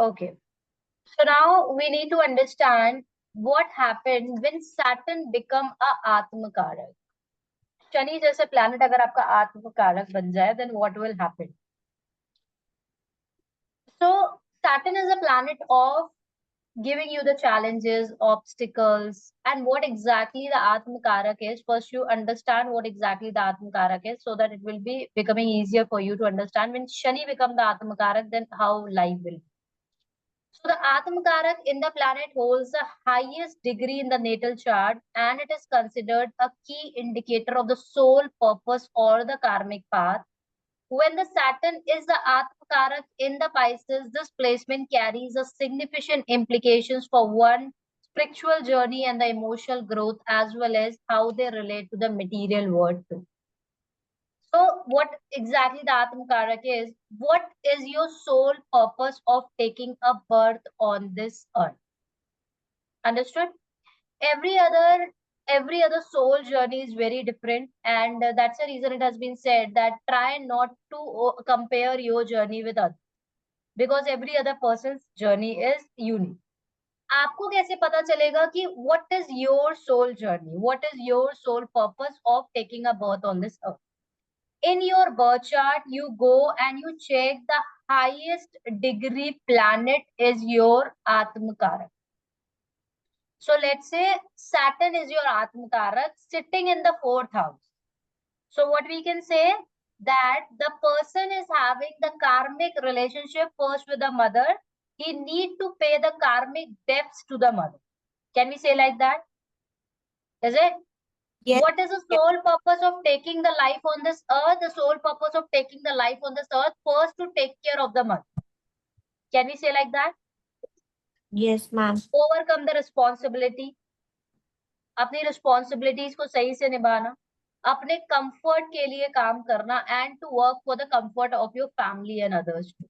Okay. So now we need to understand what happened when Saturn become a Atmakarak. Shani जैसे planet अगर आपका आत्मकारक बन जाए, then what will happen? So Saturn is a planet of giving you the challenges, obstacles, and what exactly the Atmakarak is. First, you understand what exactly the Atmakarak is, so that it will be becoming easier for you to understand. When Shani become the Atmakarak, then how life will be. So the Atmakarak in the planet holds the highest degree in the natal chart, and it is considered a key indicator of the soul purpose or the karmic path. When the Saturn is the Atmakarak in the Pisces, this placement carries a significant implications for one spiritual journey and the emotional growth, as well as how they relate to the material world too. So what exactly the Atmakarak is? What is your sole purpose of taking a birth on this earth? Understood? Every other every other soul journey is very different, and that's the reason it has been said that try not to compare your journey with others, because every other person's journey is unique. आपको कैसे पता चलेगा कि what is your soul journey, what is your soul purpose of taking a birth on this earth? In your birth chart, you go and you check the highest degree planet is your Atmakarak. So let's say Saturn is your Atmakarak sitting in the 4th house. So what we can say, that the person is having the karmic relationship first with the mother. He need to pay the karmic debts to the mother. Can we say like that? Is it? Yes. What is the sole purpose of taking the life on this earth? The sole purpose of taking the life on this earth, first to take care of the mother. Can we say like that? Yes, ma'am. Overcome the responsibility. अपनी responsibilities को सही से निभाना, अपने comfort के लिए काम करना, and to work for the comfort of your family and others too.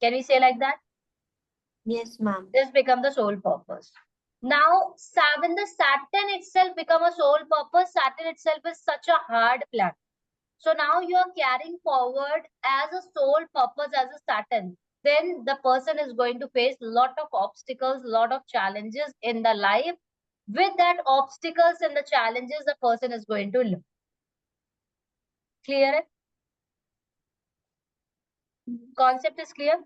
Can we say like that? Yes, ma'am. This become the sole purpose. Now, when the Saturn itself become a sole purpose, Saturn itself is such a hard planet. So now you are carrying forward as a sole purpose as a Saturn. Then the person is going to face lot of obstacles, lot of challenges in the life. With that obstacles and the challenges, the person is going to live. Clear? Concept is clear?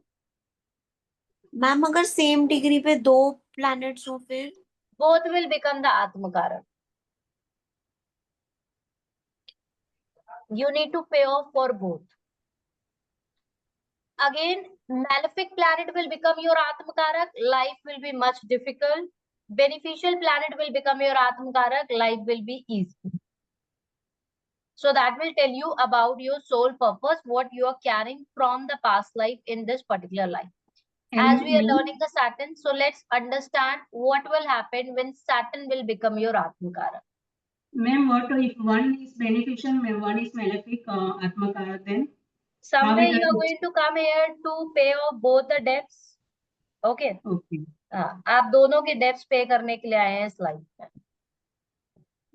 Ma'am अगर same degree पे दो planets हो फिर? Both will become the Atmakarak. You need to pay off for both. Again, malefic planet will become your Atmakarak. Life will be much difficult. Beneficial planet will become your Atmakarak. Life will be easy. So that will tell you about your soul purpose, what you are carrying from the past life in this particular life. As we are learning the Saturn, so let's understand what will happen when Saturn will become your Atmakara. Ma'am, what if one is beneficial, one is malefic Atmakara, then? Someday you are going to come here to pay off both the debts. Okay. Okay. आप दोनों के debts pay करने के लिए आए हैं इस life में.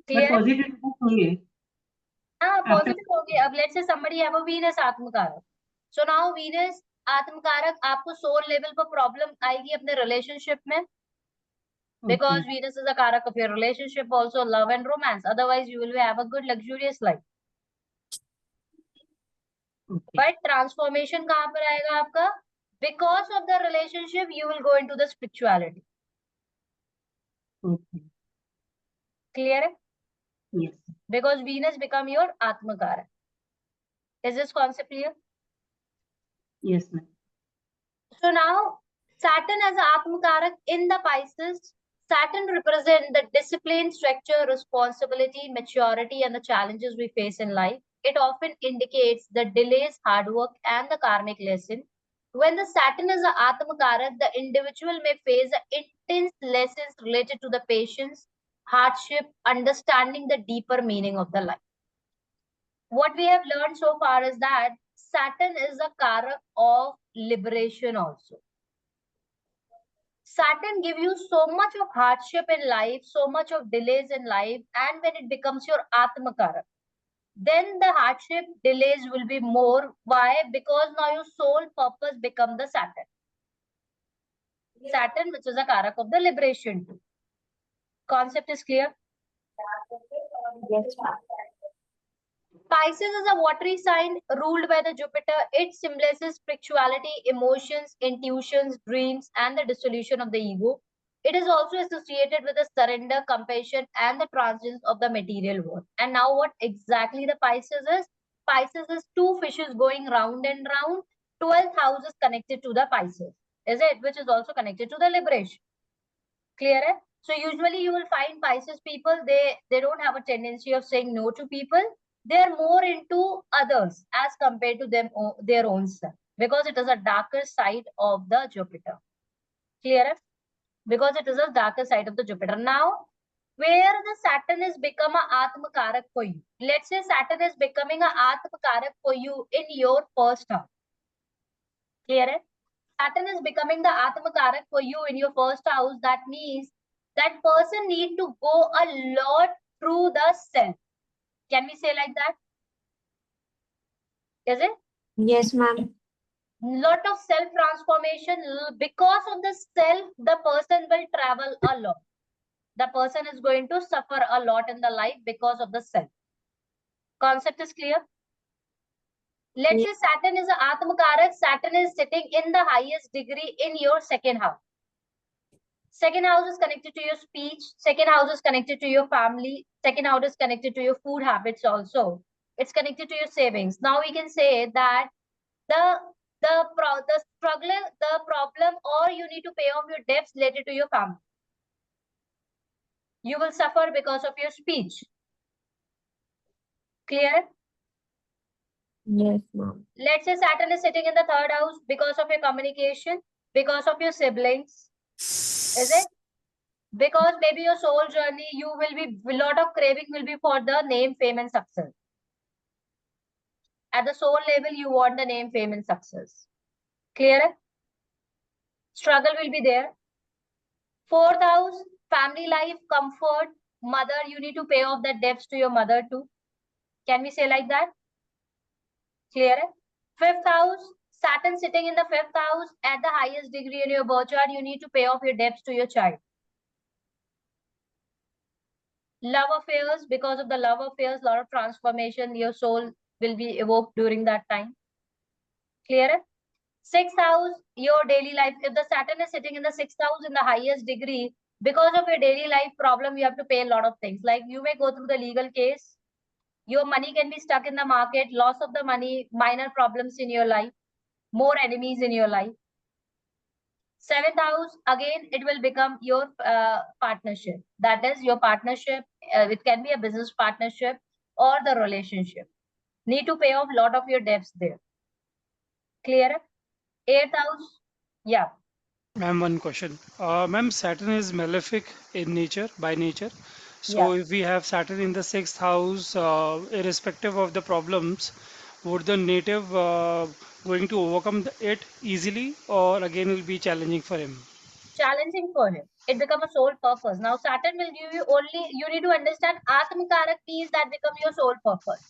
Clear? Positive होंगे. हाँ, positive होंगे. अब let's say somebody have a Venus Atmakara. So now Venus आत्मकारक आपको सोल लेवल पर प्रॉब्लम आएगी अपने रिलेशनशिप में, because Venus is a karak of your relationship, also love and romance. Otherwise you will have a good luxurious life. But transformation कहाँ पर आएगा आपका? Because of the relationship you will go into the spirituality. Clear? Yes. Because Venus become your Atmakara. Is this concept clear? Yes, ma'am. So now Saturn as Atmakarak in the Pisces, Saturn represents the discipline, structure, responsibility, maturity, and the challenges we face in life. It often indicates the delays, hard work, and the karmic lesson. When the Saturn is the Atmakarak, the individual may face intense lessons related to the patience, hardship, understanding the deeper meaning of the life. What we have learned so far is that Saturn is a karak of liberation also. Saturn gives you so much of hardship in life, so much of delays in life, and when it becomes your Atmakarak, then the hardship delays will be more. Why? Because now your soul purpose become the Saturn. Saturn, which is a Karak of the liberation too. Concept is clear? Yes, ma'am. Pisces is a watery sign ruled by the Jupiter. It symbolizes spirituality, emotions, intuitions, dreams, and the dissolution of the ego. It is also associated with the surrender, compassion, and the transience of the material world. And now, what exactly the Pisces is? Pisces is two fishes going round and round. 12th house is connected to the Pisces, is it? Which is also connected to the liberation. Clear? Eh? So usually you will find Pisces people, they don't have a tendency of saying no to people. They're more into others as compared to their own self, because it is a darker side of the Jupiter. Clear? Because it is a darker side of the Jupiter. Now, where the Saturn is become a Atma Karak for you. Let's say Saturn is becoming a Atma Karak for you in your first house. Clear? Saturn is becoming the Atma Karak for you in your first house. That means that person need to go a lot through the self. Can we say like that? Is it? Yes, ma'am. Lot of self transformation. Because of the self, the person will travel a lot. The person is going to suffer a lot in the life because of the self. Concept is clear? Let's say Saturn is an Atma Karak. Saturn is sitting in the highest degree in your second house. Second house is connected to your speech. Second house is connected to your family. Second house is connected to your food habits also. It's connected to your savings. Now we can say that the problem, or you need to pay off your debts related to your family. You will suffer because of your speech. Clear? Yes, ma'am. Let's say Saturn is sitting in the third house because of your communication, because of your siblings. Is it? Because maybe your soul journey, you will be, a lot of craving will be for the name, fame, and success. At the soul level, you want the name, fame, and success. Clear? Struggle will be there. Fourth house, family life, comfort, mother, you need to pay off the debts to your mother too. Can we say like that? Clear? Fifth house, Saturn sitting in the fifth house at the highest degree in your birth chart, you need to pay off your debts to your child. Love affairs, because of the love affairs, a lot of transformation, your soul will be evoked during that time. Clear? Sixth house, your daily life. If the Saturn is sitting in the sixth house in the highest degree, because of your daily life problem, you have to pay a lot of things. Like you may go through the legal case, your money can be stuck in the market, loss of the money, minor problems in your life, more enemies in your life. Seventh house, again, it will become your partnership. That is your partnership. It can be a business partnership or the relationship. Need to pay off a lot of your debts there. Clear? Eighth house, yeah. Ma'am, one question. Ma'am, Saturn is malefic in nature, by nature. So Yeah. if we have Saturn in the sixth house, irrespective of the problems, would the native going to overcome it easily, or again will be challenging for him? Challenging for him. It becomes a sole purpose. Now, Saturn will give you only, you need to understand Atmakarak means that become your sole purpose.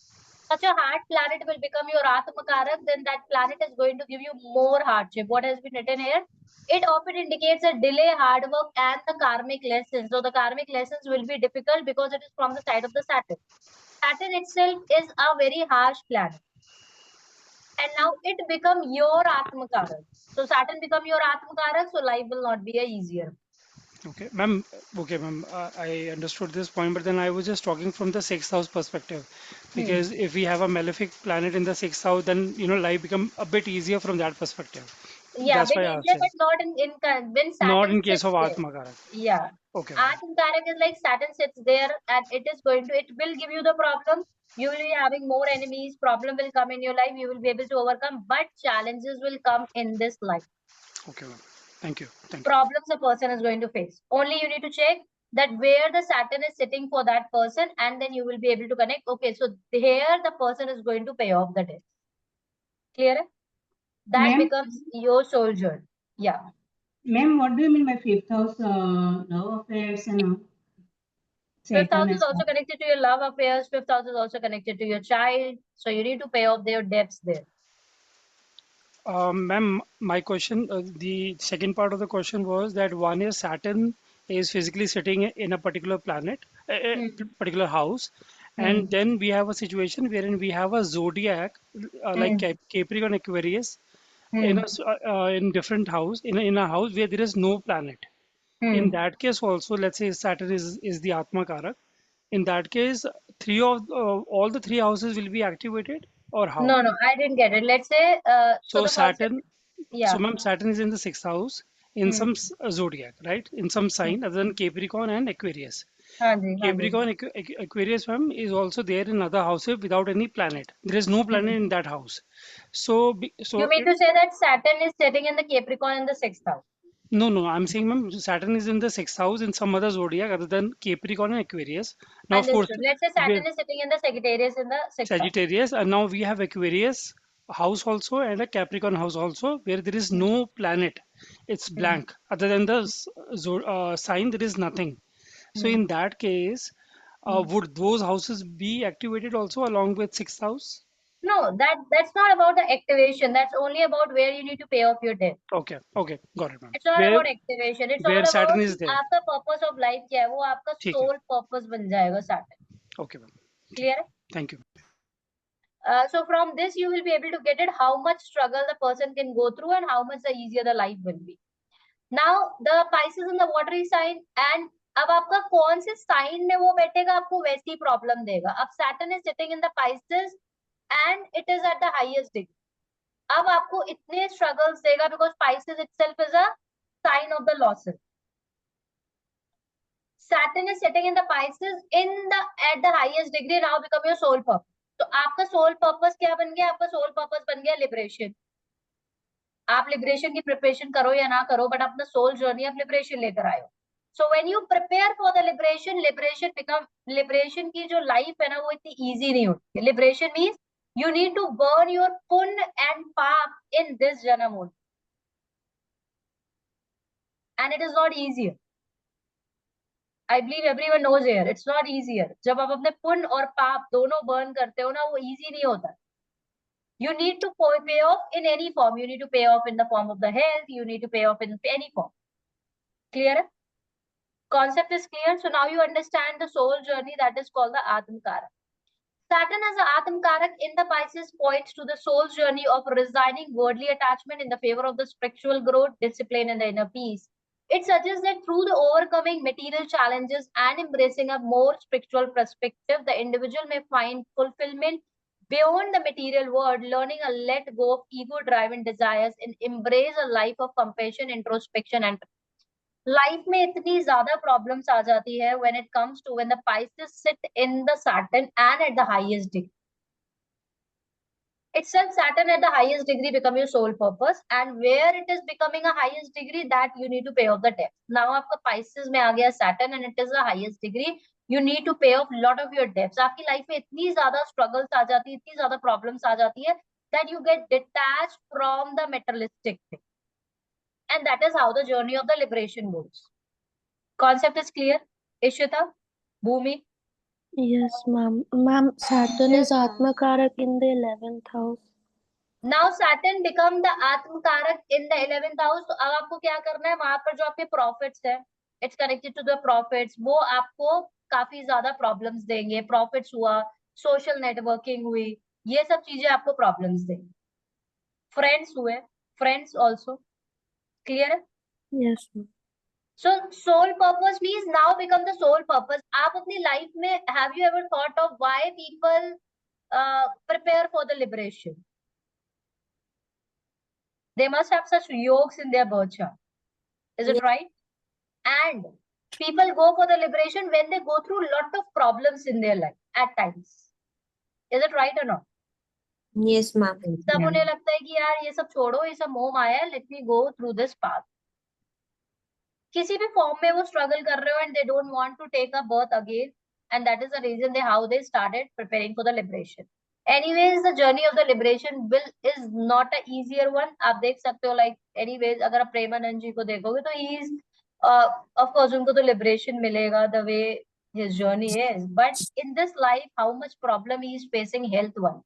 Such a hard planet will become your Atmakarak, then that planet is going to give you more hardship. What has been written here? It often indicates a delay, hard work, and the karmic lessons. So the karmic lessons will be difficult because it is from the side of the Saturn. Saturn itself is a very harsh planet. And now it become your Atmakarak. So Saturn become your Atmakarak, so life will not be a easier. Okay, ma'am. Okay, ma'am. I understood this point, but then I was just talking from the sixth house perspective, Hmm. because if we have a malefic planet in the sixth house, then life become a bit easier from that perspective. Yeah, That's bit why I asked easier, it. but not when Not Saturn in case sits of there. Atmakarak. Yeah. Okay, ma'am. Atmakarak is like Saturn sits there and it will give you the problem. You will be having more enemies, problem will come in your life, you will be able to overcome, but challenges will come in this life. Okay, ma'am. Thank you. Thank you. Problems a person is going to face. Only you need to check that where the Saturn is sitting for that person, and then you will be able to connect. Okay, so here the person is going to pay off the debt. Clear? That Ma'am, becomes your soldier. Yeah. ma'am, what do you mean by fifth house, love affairs and Fifth Saturn house is as also well? connected to your love affairs. Fifth house is also connected to your child. So you need to pay off their debts there. Ma'am, my question, the second part of the question was that one is Saturn is physically sitting in a particular planet, a Hmm. particular house, Hmm. and then we have a situation wherein we have a zodiac like Hmm. Capricorn, Aquarius Hmm. in different house in a house where there is no planet. In Hmm. that case, also, let's say Saturn is the Atma Karak. In that case, three of all the three houses will be activated, or how? No, no, I didn't get it. Let's say, so So the concept, Saturn, so yeah. ma'am, Saturn is in the sixth house in Hmm. some zodiac, right? In some sign other than Capricorn and Aquarius. हाँ जी, हाँ जी. Capricorn, Aquarius, ma'am, is also there in other houses without any planet. There is no planet Hmm. in that house. So, You mean to say that Saturn is sitting in the Capricorn in the sixth house? no, no, I'm saying, ma'am, Saturn is in the sixth house in some other zodiac other than Capricorn and Aquarius. Now, of course, Understood. Let's say we Saturn is sitting in the Sagittarius in the sixth house. Sagittarius, and now we have Aquarius house also and a Capricorn house also where there is Hmm. no planet. It's Hmm. blank. Other than the sign, there is nothing. So Hmm. in that case, Hmm. would those houses be activated also along with sixth house? No, that's not about the activation. That's only about where you need to pay off your debt. Okay, okay, got it, ma'am. It's not Where about activation. It's all where Saturn about is कि there? आपका purpose of life क्या है, वो आपका ठीक है. sole purpose बन जाएगा Saturn. Okay, ma'am. ठीक Clear है. है? Thank you. So from this you will be able to get it how much struggle the person can go through and how much the easier the life will be. Now the Pisces in the watery sign and अब आपका कौन से sign में वो बैठेगा आपको वैसी problem देगा. अब Saturn is sitting in the Pisces and it is at the highest degree. अब आपको इतने struggles देगा because Pisces itself is a sign of the losses. Saturn is sitting in the Pisces at the highest degree now become your soul purpose. तो आपका soul purpose क्या बन गया? आपका soul purpose बन गया liberation. आप लिबरेशन की प्रिपरेशन करो या ना करो बट अपना सोल जर्नी आप लिबरेशन लेकर आए हो. So when you prepare for the liberation की जो लाइफ है ना वो इतनी इजी नहीं होती. Liberation means you need to burn your punya and paap in this janam only and it is not easier. I believe everyone knows here it's not easier. जब आप अपने पुण्य और पाप दोनों बर्न करते हो ना वो इजी नहीं होता. You need to pay off in any form. You need to pay off in the form of the health. You need to pay off in any form. Clear? Concept is clear. So now you understand the soul journey that is called the Atmakarak. Saturn as the Atmakarak in the Pisces points to the soul's journey of resigning worldly attachment in the favor of the spiritual growth, discipline, and the inner peace. It suggests that through the overcoming material challenges and embracing a more spiritual perspective, the individual may find fulfillment beyond the material world, learning a let go of ego-driven desires and embrace a life of compassion, introspection, and life में इतनी ज्यादा problems आ जाती है when it comes to when the Pisces sit in the Saturn and at the highest degree. Itself Saturn at the highest degree become your soul purpose and where it is becoming a highest degree that you need to pay off the debt. Now आपका Pisces में आ गया Saturn and it is the highest degree. You need to pay off lot of your debts. आपकी life में इतनी ज्यादा struggles आ जाती है, इतनी ज्यादा problems आ जाती है that you get detached from the materialistic thing. And that is how the journey of the liberation goes. Concept is clear? Ishita? Bhumi? Yes, ma'am. Ma'am, Saturn is Atmakarak in the 11th house. Now Saturn become the Atmakarak in the 11th house. तो अब आपको क्या करना है वहां पर जो आपके प्रॉफिट्स है it's connected to the profits वो आपको काफी ज्यादा प्रॉब्लम्स देंगे. प्रॉफिट्स हुआ, सोशल नेटवर्किंग हुई, ये सब चीजें आपको प्रॉब्लम्स देंगे. फ्रेंड्स हुए, फ्रेंड्स ऑल्सो. क्लियर है? Yes, ma'am. So soul purpose means now become the soul purpose. आप अपनी लाइफ में have you ever thought of why people prepare for the liberation? They must have such yogs in their birth chart. Is it right? And people go for the liberation when they go through lot of problems in their life at times. Is it right or not? Yes, ma'am. तब उन्हें लगता है कि यार ये सब छोड़ो, ये सब मोह माया है, let me go through this path. किसी भी फॉर्म में वो स्ट्रगल कर रहे हो and they don't want to take a birth again and that is the reason they how they started preparing for the liberation. Anyways the journey of the liberation will is not a easier one. आप देख सकते हो like anyways अगर आप प्रेमानंद जी को देखोगे तो he is of course उनको तो लिबरेशन मिलेगा the way his journey is, but in this life how much problem he is facing health wise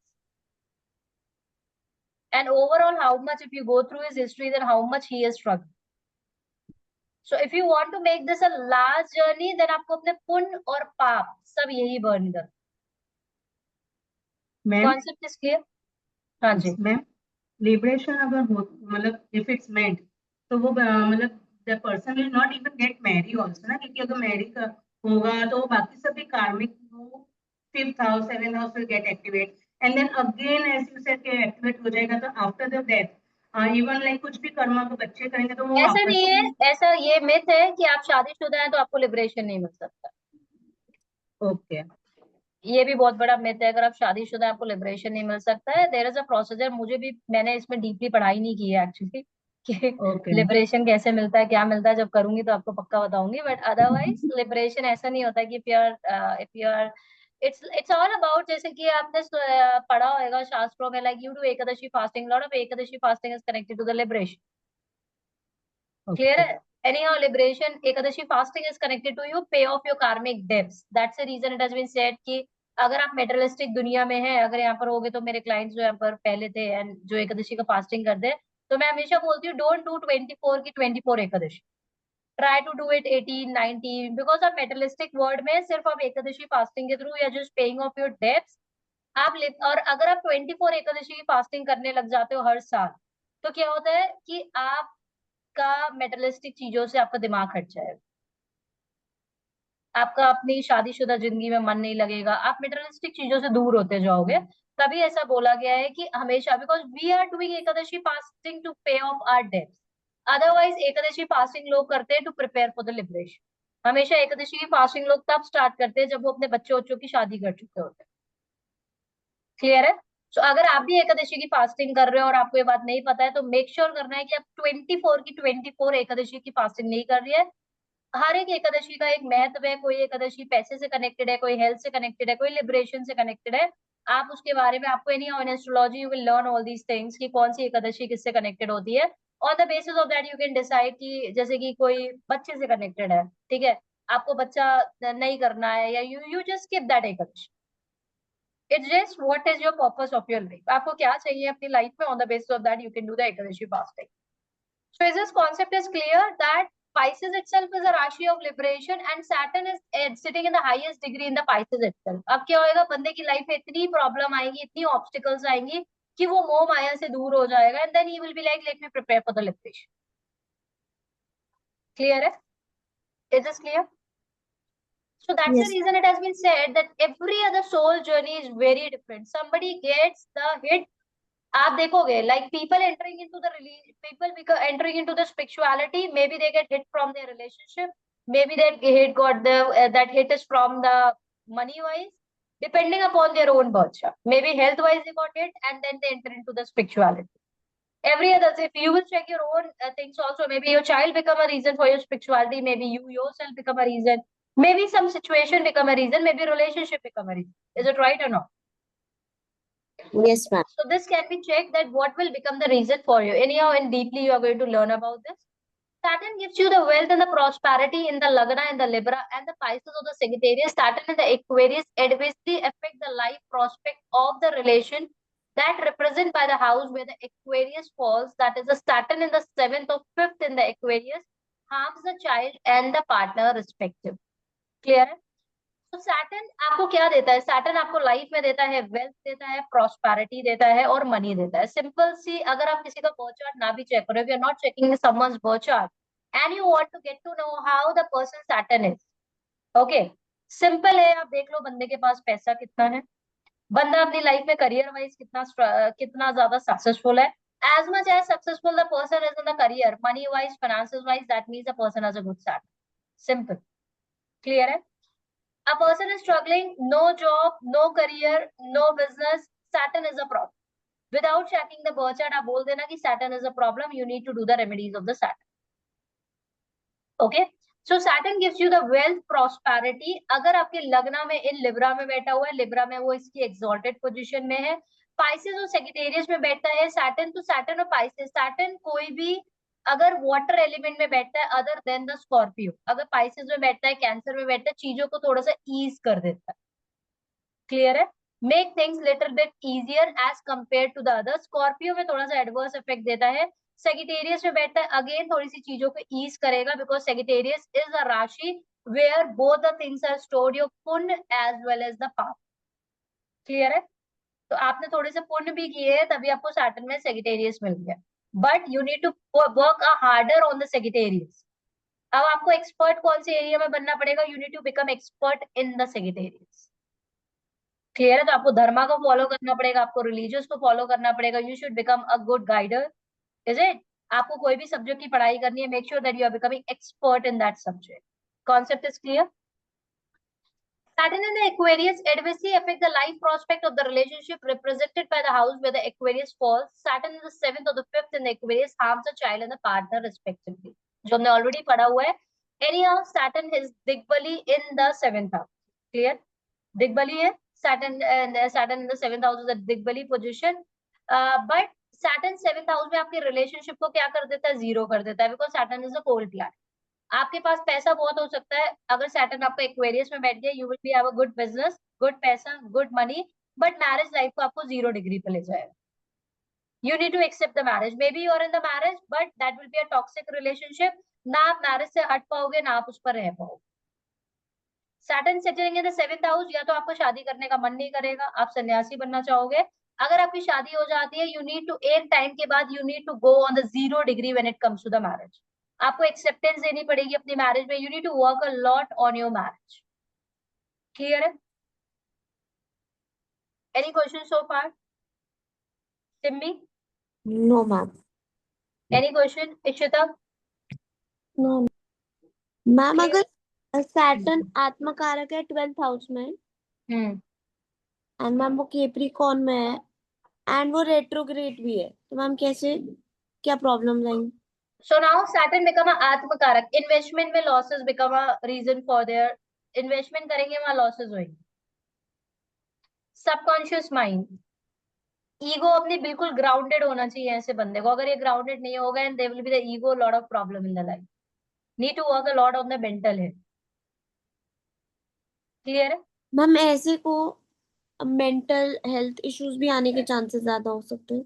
and overall how much, if you go through his history, then how much he has struggled. So if you want to make this a large journey, then आपको अपने पुण्य और पाप सब यही burn कर. Ma'am Concept is clear? हाँ जी. मैम लिबरेशन अगर हो मतलब इफ इट्स मेंट तो वो मतलब the person will not even get Mary also ना, क्योंकि अगर मैरी होगा तो बाकी सभी कार्मिक वो 5th house 7th house will get activate and then again as you said के एक्टिवेट हो जाएगा तो after the death even like कुछ भी कर्मा को बच्चे करेंगे तो वो ऐसा वापस नहीं है, ऐसा ये मिथ है कि आप शादीशुदा हैं तो आपको लिबरेशन नहीं मिल सकता. ओके ये भी बहुत बड़ा मिथ है. अगर आप शादीशुदा हैं आपको लिबरेशन नहीं मिल सकता है. There is a procedure. मुझे भी, मैंने इसमें डीपली पढ़ाई नहीं की है एक्चुअली कि ओके लिबरेशन कैसे मिलता है, क्या मिलता है. जब करूंगी तो आपको पक्का बताऊंगी. बट अदरवाइज लिबरेशन ऐसा नहीं होता कि if you are it's all about, जैसे कि आपने पढ़ा होगा शास्त्रों में, like you do Ekadashi fasting. Lot of Ekadashi fasting is connected to the liberation. Clear है? Anyhow, liberation, Ekadashi fasting is connected to you pay off your karmic debts. That's the reason it has been said कि अगर आप materialistic दुनिया में हैं, अगर यहाँ पर होगे तो मेरे क्लाइंट्स जो यहाँ पर पहले थे एंड जो एकादशी का फास्टिंग करते हैं, तो मैं हमेशा बोलती हूँ डोंट डू 24 की 24 एकादशी. Try to do it 18 19, because आप मेटेरियलिस्टिक वर्ल्ड में सिर्फ आप एकादशी फास्टिंग के थ्रू या just paying off your debts आप और अगर आप 24 एकादशी की फास्टिंग करने लग जाते हो हर साल, तो क्या होता है कि आप का मेटेरियलिस्टिक चीजों से आपका दिमाग हट जाएगा. आपका अपनी शादीशुदा जिंदगी में मन नहीं लगेगा. आप मेटेरियलिस्टिक चीजों से दूर होते जाओगे. तभी ऐसा बोला गया है कि हमेशा, because we are doing Ekadashi fasting to pay off our debts. Otherwise Ekadashi fasting लोग करते हैं to prepare for the liberation. हमेशा एकादशी की फास्टिंग लोग तब स्टार्ट करते हैं जब वो अपने बच्चों की शादी कर चुके होते हैं. क्लियर है? तो अगर आप भी एकादशी की फास्टिंग कर रहे हो और आपको ये बात नहीं पता है, तो मेक श्योर करना है कि आप 24 की 24 एकादशी की फास्टिंग नहीं कर रही है. हर एक एकादशी का एक महत्व है. कोई एकादशी पैसे से कनेक्टेड है, कोई हेल्थ से कनेक्टेड है, कोई लिबरेशन से कनेक्टेड है. आप उसके बारे में, आपको any on astrology you will learn all these things कि कौन सी एकादशी किससे कनेक्टेड होती है. On the basis of that you can decide कि जैसे कि कोई बच्चे से कनेक्टेड है, ठीक है, आपको बच्चा नहीं करना है, या you just skip that Ekadashi. It's just what is your purpose of your life. आपको क्या चाहिए अपनी लाइफ में, on the basis of that you can do the Ekadashi fasting. So is this concept is clear that Pisces itself is a Rashi of liberation and Saturn is sitting in the highest degree in the Pisces itself. अब क्या होएगा, बंदे की life में इतनी problem आएंगी, इतनी obstacles आएंगी कि वो मोह माया से दूर हो जाएगा and then he will be like, let me prepare for the liberation. Clear है? Is this clear? So that's Yes. the reason it has been said that every other soul journey is very different. Somebody gets the hit. आप देखोगे, like people entering into the entering into the spirituality, maybe they get hit from their relationship, maybe that hit got that hit is from the money wise, depending upon their own birth chart. Maybe health wise they got hit and then they enter into the spirituality. Every other, if you will check your own things also, maybe your child become a reason for your spirituality, maybe you yourself become a reason, maybe some situation become a reason, maybe relationship become a reason. Is it right or not? Yes, ma'am. So this can be checked that what will become the reason for you. Anyhow, and deeply you are going to learn about this. Saturn gives you the wealth and the prosperity in the Lagna and the Libra and the Pisces of the Sagittarius. Saturn in the Aquarius adversely affect the life prospect of the relation that represent by the house where the Aquarius falls. That is the Saturn in the 7th or 5th in the Aquarius harms the child and the partner respective. Clear है? तो Saturn आपको क्या देता है? Saturn आपको life में देता है वेल्थ देता है, प्रॉस्पेरिटी देता है और मनी देता है. सिंपल सी, अगर आप किसी का बर्थ चार्ट ना भी चेक करो, if you are not checking someone's birth chart and you want to get to know how the person Saturn is, okay, simple है, आप देख लो बंदे के पास पैसा कितना है, बंदा अपनी लाइफ में करियर वाइज कितना ज्यादा सक्सेसफुल है. as much as successful the person is in the career, money wise, finances wise, that means the person has a good Saturn. Simple. Clear है? A person is struggling, no job, no career, no business, Saturn is a problem. Without checking the birth chart, आप बोल देना कि Saturn is a problem, you need to do the remedies of the Saturn. Okay? So Saturn gives you the wealth, prosperity. अगर आपके लग्ना में इन Libra में बैठा हुआ है, लिब्रा में वो इसकी exalted position में है, Pisces और Sagittarius में बैठता है Saturn, तो Saturn और Pisces, Saturn कोई भी अगर वाटर एलिमेंट में बैठता है अदर देन द स्कॉर्पियो, अगर पाइसेस में बैठता है, कैंसर में बैठता है, चीजों को थोड़ा सा ईज कर देता है. क्लियर है? make things little bit easier as compared to the others. Scorpio में थोड़ा सा adverse effect देता है. Sagittarius में बैठता है, again थोड़ी सी चीजों को ease करेगा, because Sagittarius is a राशि where both the things are stored, your पुण्य as well as the पाप. Clear है? तो आपने थोड़े से पुण्य भी किए हैं, तभी आपको Saturn में Sagittarius मिल गया. But you need to work harder on the Sagittarius. अब आपको एक्सपर्ट कौन से एरिया में बनना पड़ेगा? You need to become expert in the Sagittarius. Clear है? तो आपको धर्मा को फॉलो करना पड़ेगा, आपको रिलीजियस को फॉलो करना पड़ेगा. You should become a good guider. Is it? आपको कोई भी सब्जेक्ट की पढ़ाई करनी है, make sure that you are becoming expert in that subject. Concept is clear? Saturn in the Aquarius adversely affect the life prospect of the relationship represented by the house where the Aquarius falls. Saturn in the 7th or the 5th in the Aquarius harms the child and the partner respectively. जो हमने already पढ़ा हुआ है. Anyhow, Saturn is दिग्बली in the 7th house. Clear? दिग्बली है. Saturn in the 7th house is a दिग्बली position. But Saturn 7th house में आपके relationship को क्या कर देता है? जीरो कर देता है, because Saturn is a cold planet. आपके पास पैसा बहुत हो सकता है, अगर सैटर्न आपका एक्वेरियस में बैठ गया, you will be have a good business, good पैसा, good money, but marriage life को आपको 0 डिग्री पे ले जाएगा. You need to accept the marriage. Maybe you are in the marriage, but that will be a toxic relationship. ना आप marriage से हट पाओगे, ना आप उस पर रह पाओगे. Saturn sitting in the 7th house, या तो आपको शादी करने का मन नहीं करेगा, आप सन्यासी बनना चाहोगे. अगर आपकी शादी हो जाती है, यू नीड टू एक टाइम के बाद you need to go on the 0 degree when it comes to the marriage. आपको एक्सेप्टेंस देनी पड़ेगी अपनी मैरिज में. You need to work a lot on your marriage. Clear है? Any question so far? Simbi? No ma'am. Any question? Ishita? No. Ma'am Clear? अगर Saturn atmakaraka है 12th house में, and ma'am वो कैप्रिकॉर्न में है, एंड वो रेट्रोग्रेड भी है, तो मैम कैसे, क्या प्रॉब्लम आएंगी? So now Saturn become a atmakaraka. Investment में losses become a reason for their investment करेंगे, वहां लॉसेस होंगे. सबकॉन्शियस माइंड, ईगो अपनी बिल्कुल ग्राउंडेड होना चाहिए ऐसे बंदे को. अगर ये ग्राउंडेड नहीं होगा, and there will be the ego lot of problem in the life. Need to work a lot on the mental health. Clear है? मैम ऐसे को मेंटल हेल्थ इश्यूज भी आने के चांसेस ज्यादा हो सकते हैं.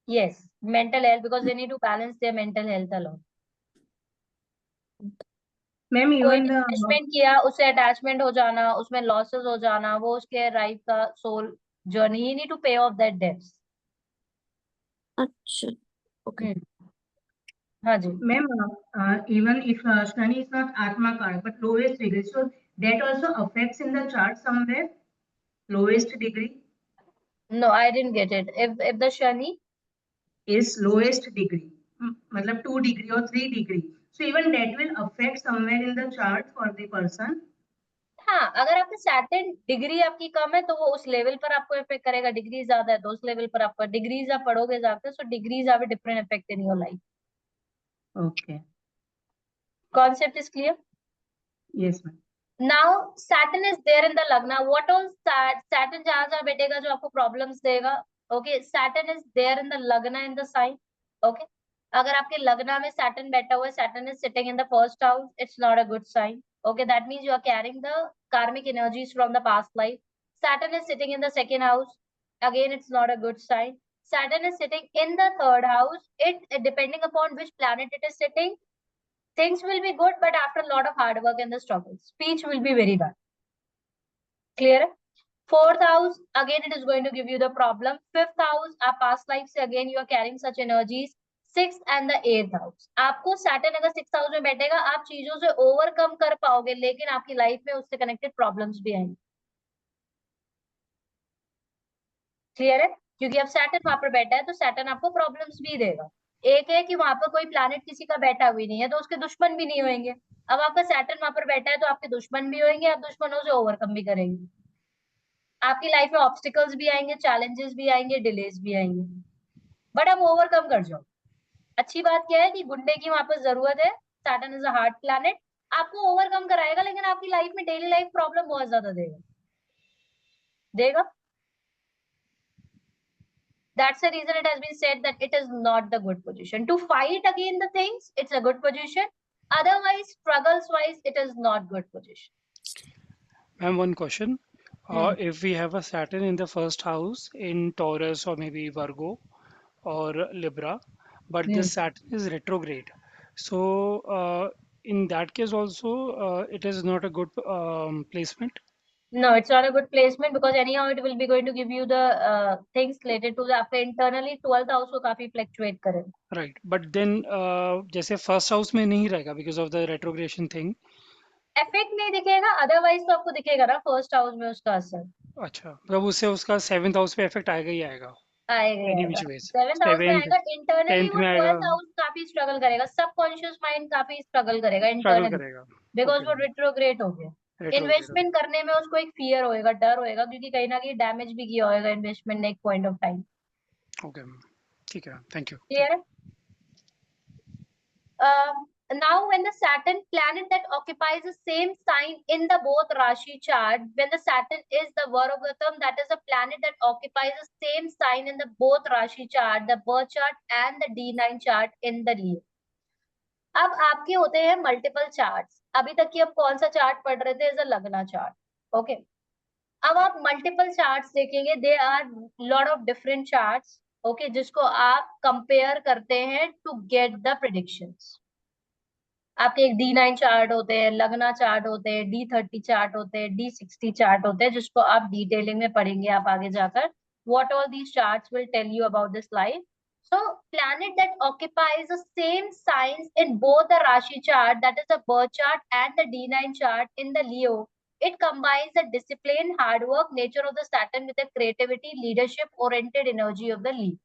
Yes, mental health, because they need to balance their mental health alone. Ma'am कोई इवन द इन्वेस्टमेंट किया, उससे अटैचमेंट हो जाना, उसमें लॉसेस हो जाना, वो उसके लाइफ का soul journey. He need to pay off that debts. अच्छा, ओके. हाँ जी. Ma'am even if Shani is not Atmakara but lowest degree, so that also affects in the chart somewhere, lowest degree No, I didn't get it. If the Shani, is lowest degree, मतलब 2 degree or 3 degree, so even that will affect somewhere in the chart for the person. हाँ, अगर आपका Saturn degree आपकी कम है, तो वो उस level पर आपको इफेक्ट करेगा. डिग्री ज्यादा है तो उस लेवल पर आपका, डिग्रीज आप पढ़ोगे ज्यादा, so degrees have a different effect in your life. Okay, concept is clear? yes ma'am. Now Saturn is there in the Lagna. What all Saturn जहां जहां बैठेगा जो आपको problems देगा. Okay, Saturn is there in the Lagna in the sign. Okay, अगर आपके लग्ना में Saturn बैठा हुआ है, Saturn is sitting in the first house, it's not a good sign. Okay, that means you are carrying the karmic energies from the past life. Saturn is sitting in the second house. Again, it's not a good sign. Saturn is sitting in the third house. It depending upon which planet it is sitting, things will be good, but after a lot of hard work and the struggle, speech will be very bad. Clear? Fourth house, again it is going to give you the problem. Fifth house, our past lives, again you are carrying such energies. Sixth and the 8th house, आपको Saturn अगर 6th house में बैठेगा, आप चीजों से overcome कर पाओगे, लेकिन आपकी लाइफ में उससे कनेक्टेड प्रॉब्लम्स भी आएंगे. क्लियर है? क्योंकि अब Saturn वहां पर बैठा है, तो Saturn आपको प्रॉब्लम्स भी देगा. एक है कि वहां पर कोई प्लैनेट किसी का बैठा हुई नहीं है, तो उसके दुश्मन भी नहीं होंगे. अब आपका Saturn वहां पर बैठा है, तो आपके दुश्मन भी होंगे, आप दुश्मनों से ओवरकम भी करेंगे. आपकी लाइफ में ऑब्स्टिकल्स भी आएंगे, चैलेंजेस भी आएंगे, डिलेज भी आएंगे, बट आप ओवरकम कर जाओ. अच्छी बात क्या है कि गुंडे की वहां पर जरूरत है. Saturn is a hard planet, आपको ओवरकम कराएगा, लेकिन आपकी लाइफ में डेली लाइफ प्रॉब्लम बहुत ज्यादा देगा. That's the reason it has been said that it is not the good position. To fight against the things, it's a good position. Otherwise, struggles wise, it is not good position. Ma'am, one question. If we have a Saturn in the first house in Taurus or maybe Virgo or Libra, but Hmm. this Saturn is retrograde. So in that case also, it is not a good placement. No, it's not a good placement because anyhow it will be going to give you the things related to the आपके internally 12th house को काफी fluctuate करेगा. Right. But then जैसे first house में नहीं रहेगा because of the retrogression thing. Effect नहीं दिखेगा, otherwise तो आपको दिखेगा ना first house में उसका असर. अच्छा, मतलब उससे उसका 7th हाउस पे इफेक्ट आएगा ही आएगा. आएगा ही Any आएगा. which ways. 7th house में 7th, आएगा, internally 10th वो में आएगा, 12th house काफी struggle करेगा, subconscious mind काफी struggle करेगा स्ट्रगल internally करेगा. because Okay. वो retrograde हो गया. Retrograde. इन्वेस्टमेंट करने में उसको एक फियर होएगा, डर होएगा, क्योंकि कहीं ना कहीं डैमेज भी किया होएगा इन्वेस्टमेंट ने एक पॉइंट ऑफ टाइम. Okay. ठीक है. Thank you. क्लियर है? Now when the Saturn planet that occupies the same sign in the both Rashi chart, when the Saturn is the Varagatam, that is a planet that occupies the same sign in the both Rashi chart, the birth chart and the D9 chart in the Leo. अब आपके होते हैं multiple charts. अभी तक की हम कौन सा चार्ट पढ़ रहे थे? इज अ लग्ना चार्ट. ओके, अब आप मल्टीपल चार्ट्स देखेंगे, they are lot of different charts. Okay, जिसको आप कंपेयर करते हैं टू गेट द प्रेडिक्शंस. आपके एक D9 चार्ट होते हैं, लग्ना चार्ट होते हैं, D30 चार्ट होते हैं, D60 चार्ट होते हैं, जिसको आप डिटेलिंग में पढ़ेंगे आप आगे जाकर. What all these charts will tell you about this life. So, planet that occupies the same signs in both the Rashi chart, that is the birth chart, and the D9 chart in the Leo, it combines the discipline, hard work, nature of the Saturn with the creativity, leadership-oriented energy of the Leo.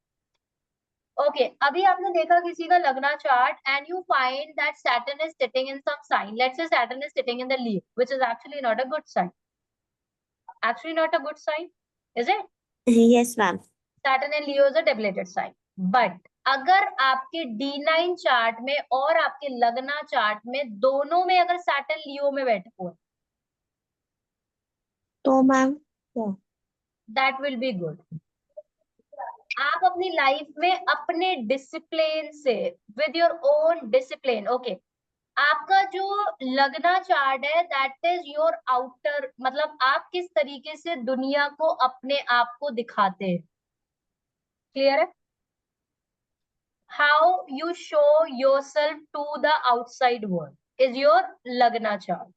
Okay, अभी आपने देखा किसी का lagna chart and you find that Saturn is sitting in some sign. Let's say Saturn is sitting in the Leo, which is actually not a good sign. Actually not a good sign, is it? Yes, ma'am. Saturn in Leo is a debilitated sign. But अगर आपके D9 chart में और आपके lagna chart में दोनों में अगर Saturn लियो में बैठे हुए, तो ma'am that will be good. आप अपनी लाइफ में अपने डिसिप्लिन से, with your own discipline, okay, आपका जो लग्ना चार्ट है दैट इज योर आउटर, मतलब आप किस तरीके से दुनिया को अपने आप को दिखाते हैं. क्लियर है? How you show yourself to the outside world is your lagna chart.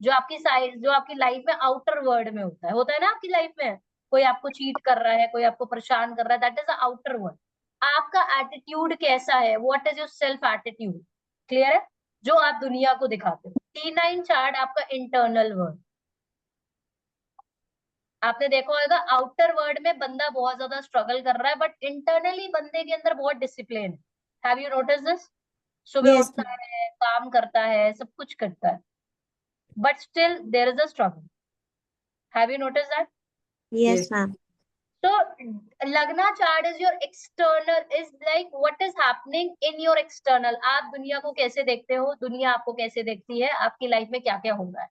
जो आपकी साइड, जो आपकी लाइफ में आउटर वर्ल्ड में होता है ना, आपकी लाइफ में कोई आपको चीट कर रहा है, कोई आपको परेशान कर रहा है, that is the outer world. आपका एटीट्यूड कैसा है? What is your self attitude? Clear है? जो आप दुनिया को दिखाते हो. D9 चार्ट आपका इंटरनल वर्ल्ड. आपने देखा होगा आउटर वर्ल्ड में बंदा बहुत ज्यादा स्ट्रगल कर रहा है, बट इंटरनली बंदे के अंदर बहुत डिसिप्लिन है. Have you notice this? सुबह Yes, उठता है, काम करता है, सब कुछ करता है, but still there is a struggle. Have you notice that? yes, Yes. ma'am. So Lagna chart is your external, is like what is happening in your external. आप दुनिया को कैसे देखते हो, दुनिया आपको कैसे देखती है, आपकी लाइफ में क्या क्या हो रहा है.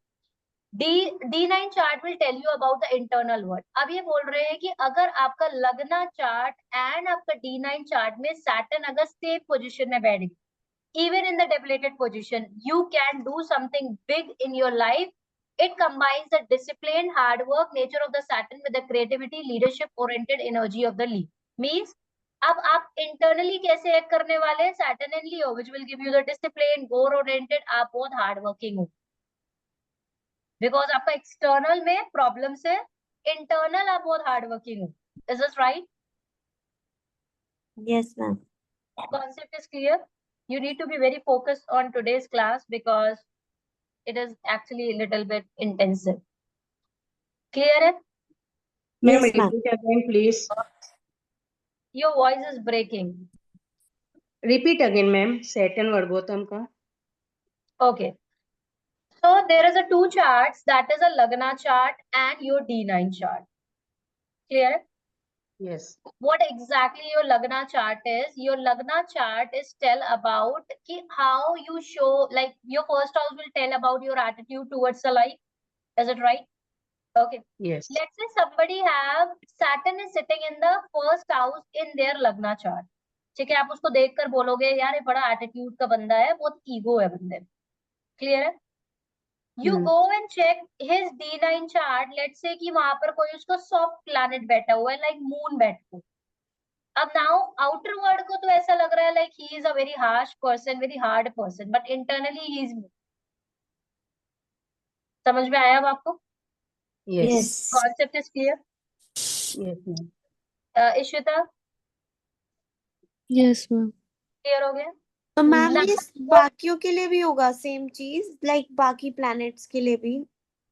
D9 chart will tell you about the internal world. अब ये बोल रहे हैं कि अगर आपका लग्ना चार्ट एंड आपका D9 चार्ट में सैटर्न अगर सेम पोजीशन में बैठ गई, even in the debilitated position, you can do something big in your life. It combines the discipline, hard work, nature of the Saturn with the creativity, leadership-oriented energy of the Leo. Means, अब आप internally कैसे act करने वाले हैं? Saturn and Leo, which will give you the discipline, goal-oriented. आप बहुत hard working हो. Because आपका external में problems है, internal आप बहुत hard working हो. Is this right? Yes, ma'am. Concept is clear. You need to be very focused on today's class because it is actually a little bit intensive. Clear है? Ma'am, Yes, ma'am. repeat again, please. Your voice is breaking. Repeat again, ma'am. Saturn Vargotam का. Okay. So there is a two charts, that is a Lagna chart and your D9 chart. Clear? Yes. What exactly your Lagna chart is? Your Lagna chart is tell about ki how you show, like your first house will tell about your attitude towards the life. Is it right? Okay. Yes. Let's say somebody have Saturn is sitting in the first house in their Lagna chart. ठीक है, आप उसको देखकर बोलोगे यार ये बड़ा attitude का बंदा है, बहुत ईगो है बंदे. क्लियर है? You go and check his D9 chart. Let's say कि वहां पर कोई उसका सॉफ्ट प्लैनेट बैठा हुआ है, लाइक मून बैठा हुआ है। अब नाउ आउटर वर्ल्ड को तो ऐसा लग रहा है like he is a very harsh person, very hard person, but internally he is. समझ में आया अब आपको? Yes. Concept is clear? Yes, ma'am. Ishita, Yes, ma'am. Clear हो गया? तो मैम ना- ये बाकियों के लिए भी होगा सेम चीज, लाइक बाकी प्लैनेट्स के लिए भी?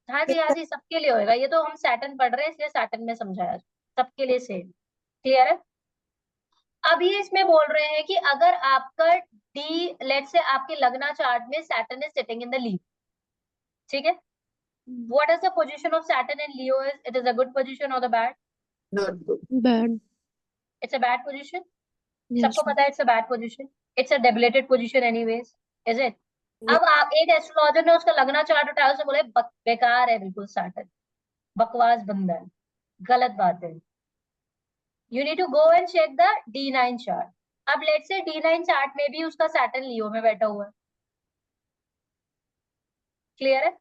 हाँ जी, सबके लिए होएगा। ये तो हम सैटर्न पढ़ रहे हैं इसलिए सैटर्न में समझाया, सबके लिए सेम। क्लियर है? अब ये इसमें बोल रहे हैं कि अगर आपका डी, लेट से आपके लग्ना चार्ट में Saturn is sitting in the Leo, ठीक है? What is the position of Saturn in Leo? It is a good position और the bad? Bad. It's a bad position. Yes, सबको ma'am. पता है it's a bad position, it's a debilitated position anyways, is it? अब आप एक astrologer ने उसका लगना चार्ट उठाया, उसे बोले बेकार है बिल्कुल सैटर्न, बकवास बंदा है, गलत बात है। You need to go and check the D9 chart. अब लेट्स से D9 चार्ट में भी उसका सैटर्न लियो में बैठा हुआ है। क्लियर है?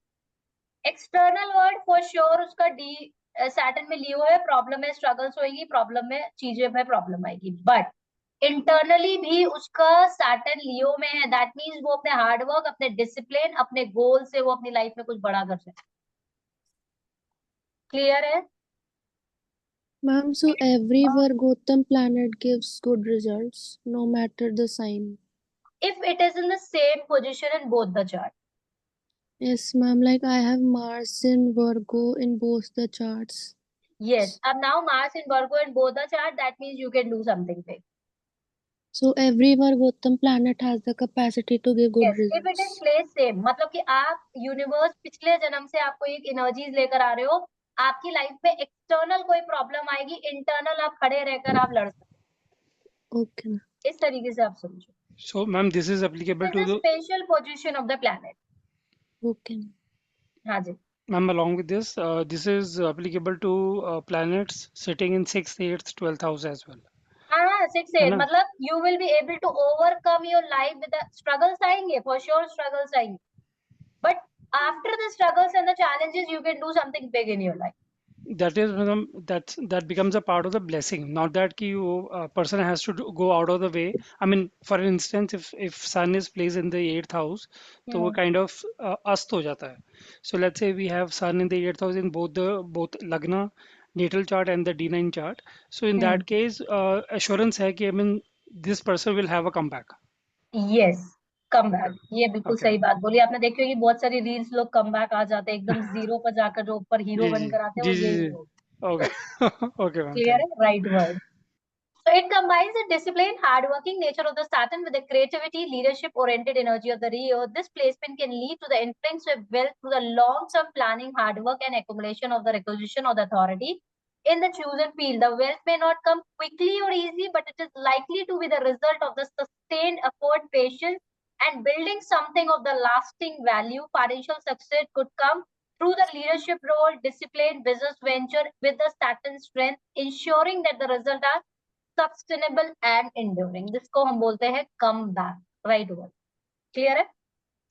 एक्सटर्नल वर्ल्ड फॉर श्योर उसका डी सैटर्न में लियो है, प्रॉब्लम में स्ट्रगल्स होगी, प्रॉब्लम में चीजें में प्रॉब्लम आएगी, बट इंटरनली भी उसका सैटर्न लियो में है। दैट मीन्स वो अपने हार्डवर्क, अपने डिसिप्लिन, अपने गोल से वो अपनी लाइफ में कुछ बड़ा कर सकता है। क्लियर है? Ma'am, so every Vargotham planet gives good results, no matter the sign. If it is in the same position in both the chart. Yes, ma'am. Like I have Mars in Virgo in both the charts. Yes. अब now Mars in Virgo in both the chart, that means you can do something big. So every Vargotham planet has the capacity to give good Yes. If it is results. placed same, मतलब कि आप universe पिछले जन्म से आपको एक energies लेकर आ रहे हो, आपकी लाइफ में एक्सटर्नल कोई प्रॉब्लम आएगी, इंटरनल आप खड़े रहकर आप लड़ सकते Okay, ma'am. हो। इस तरीके से आप समझो। So, ma'am, this is applicable This to is the the, spatial position of the planet. Okay, ma'am. हाँ जी। ma'am, along with this is applicable to planets sitting in 6th, 8th, 12th house as well. हाँ 6 है 8 ना? मतलब you will be able to overcome your life with the struggles आएंगे, for sure struggles आएंगे, but after the struggles and the challenges you can do something big in your life. That is, ma'am, that becomes a part of the blessing. Not that ki you person has to go out of the way. I mean, for instance, if sun is placed in the 8th house, तो वो kind of अस्त हो जाता है. So let's say we have sun in the 8th house in both lagna, natal chart and the D9 chart. So in that case, assurance है कि I mean this person will have a comeback. Yes, come back, ये बिल्कुल Okay. सही बात बोली आपने। देखी होगी बहुत सारी रील्स, लोग कम बैक आ जाते हैं एकदम जीरो पर जाकर, जो ऊपर हीरो जी जी बनकर आते हैं वो जी जी यही जी. लोग। Okay. Okay, ma'am. Clear Thank है? Right word. So it combines the disciplined, hardworking nature of the Saturn with the creativity, leadership-oriented energy of the Rio. This placement can lead to the influence of wealth through the long-term planning, hard work, and accumulation of the requisition of the authority in the chosen field. The wealth may not come quickly or easy, but it is likely to be the result of the sustained effort, patience, and building something of the lasting value. Financial success could come through the leadership role, discipline, business venture with the Saturn strength, ensuring that the result are sustainable and enduring, जिसको हम बोलते हैं come back, right word. Clear है?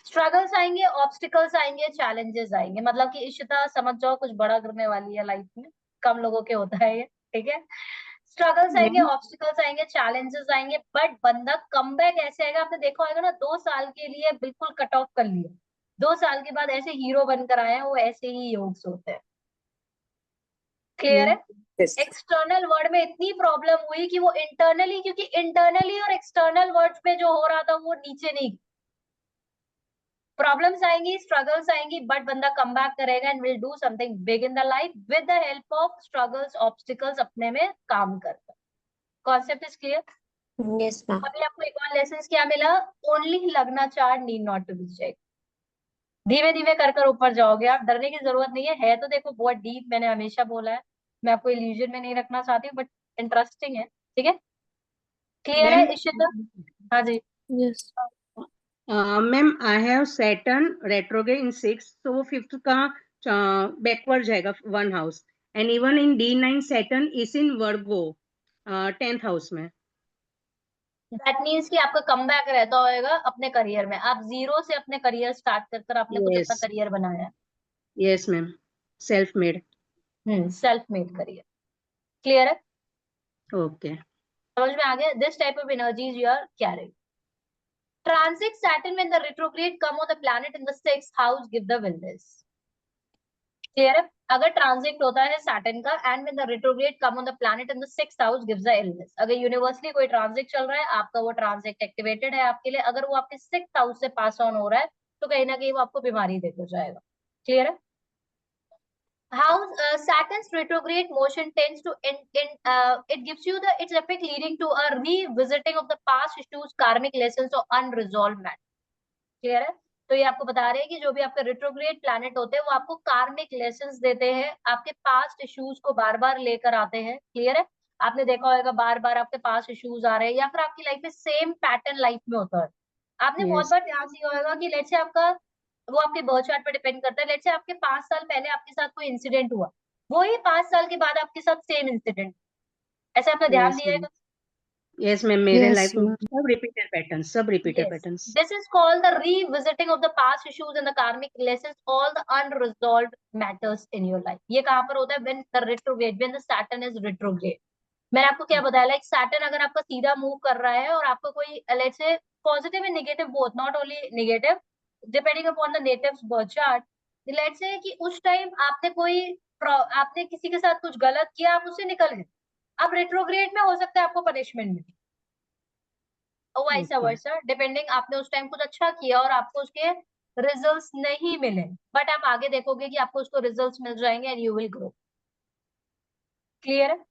Struggles आएंगे, obstacles आएंगे, challenges आएंगे, मतलब कि इशिता समझ जाओ कुछ बड़ा करने वाली है लाइफ में, कम लोगों के होता है ये, ठीक है? स्ट्रगल्स आएंगे, ऑब्स्टिकल्स आएंगे, चैलेंजेस आएंगे, बट बंदा कमबैक ऐसे आएगा, आपने देखा होगा ना, 2 साल के लिए बिल्कुल कट ऑफ कर लिया, 2 साल के बाद ऐसे हीरो बनकर आए हैं, वो ऐसे ही योग्स होते हैं। क्लियर है? एक्सटर्नल वर्ड में इतनी प्रॉब्लम हुई कि वो इंटरनली, क्योंकि इंटरनली और एक्सटर्नल वर्ड में जो हो रहा था वो नीचे नहीं, प्रॉब्लम्स आएंगी, स्ट्रगल्स आएंगी, बट बंदा कम बैक करेगा and will do something big in the life with the help of struggles, obstacles अपने में काम करता। Concept is clear? Yes ma'am. अभी आपको एक और लेसन क्या मिला? Only lagna chart need not to be check. धीमे धीमे कर ऊपर जाओगे आप, डरने की जरूरत नहीं है तो देखो बहुत डीप, मैंने हमेशा बोला है, मैं आपको इल्यूजन में नहीं रखना चाहती हूँ, बट इंटरेस्टिंग है, ठीक है? क्लियर है इशिता? हाँ जी। Yes. Ma'am I have Saturn retrograde in 6th, तो वो 5th का बैकवर्ड जाएगा 1 house, and even in D9 Saturn is in Virgo 10th house में। दैट मीन्स कि आपका कमबैक रहता होगा अपने करियर में, आप जीरो से अपने करियर स्टार्ट कर आपने कुछ अपना यस करियर बनाया है। Yes ma'am, self made. Self made career. Clear है? ओके। समझ में आ गया? This type of energies you are carrying. Transit Saturn when the retrograde come on the planet in the sixth house give the wellness. Clear है? अगर transit होता है Saturn का and when the retrograde come on the planet in the sixth house gives the illness. अगर universally कोई transit चल रहा है, आपका वो ट्रांजिट एक्टिवेटेड है आपके लिए, अगर वो आपके सिक्स्थ हाउस से पास ऑन हो रहा है तो कहीं ना कहीं वो आपको बीमारी देकर जाएगा. क्लियर है? How Saturn's retrograde motion tends to it gives you the its effect leading to a revisiting of the past issues, karmic lessons or unresolved matters. Clear है? तो ये आपको बता रहे हैं कि जो भी आपके रिट्रोग्रेड प्लैनेट होते हैं वो आपको कार्मिक लेसन्स देते हैं, आपके पास्ट इश्यूज को बार बार लेकर आते हैं. क्लियर है? आपने देखा होगा बार बार आपके पास इश्यूज आ रहे हैं या फिर आपकी लाइफ में सेम पैटर्न लाइफ में होता है. आपने बहुत यस बार ध्यान दिया होगा कि लेट्स से आपका वो आपके बर्थ चार्ट पर डिपेंड करता है. लेट्स से आपके 5 साल पहले आपके साथ कोई इंसिडेंट हुआ, वही 5 साल के बाद आपके साथ सेम इंसिडेंट. ऐसा आपने ध्यान यस दिया मैम, है? यस मैम, मेरे Yes, लाइफ में ma'am. सब repeated Yes, patterns. this is called the revisiting of the past issues and the karmic lessons, all the unresolved matters in your life. ये कहाँ पर होता है? When the retrograde, when the Saturn is retrograde. मैंने आपको क्या बताया, like Saturn अगर आपका सीधा मूव कर रहा है और आपको कोई let's say positive and negative both, not only negative, depending upon the natives birth chart. Let's say कि उस टाइम आपने किसी के साथ कुछ गलत किया, आप उससे निकल गए, अब रेट्रोग्रेड में हो सकता है आपको पनिशमेंट मिले, वाइस वर्सा, डिपेंडिंग आपने उस टाइम कुछ अच्छा किया और आपको उसके रिजल्ट्स नहीं मिले, बट आप आगे देखोगे कि आपको उसको रिजल्ट्स मिल जाएंगे and you will grow. Clear है?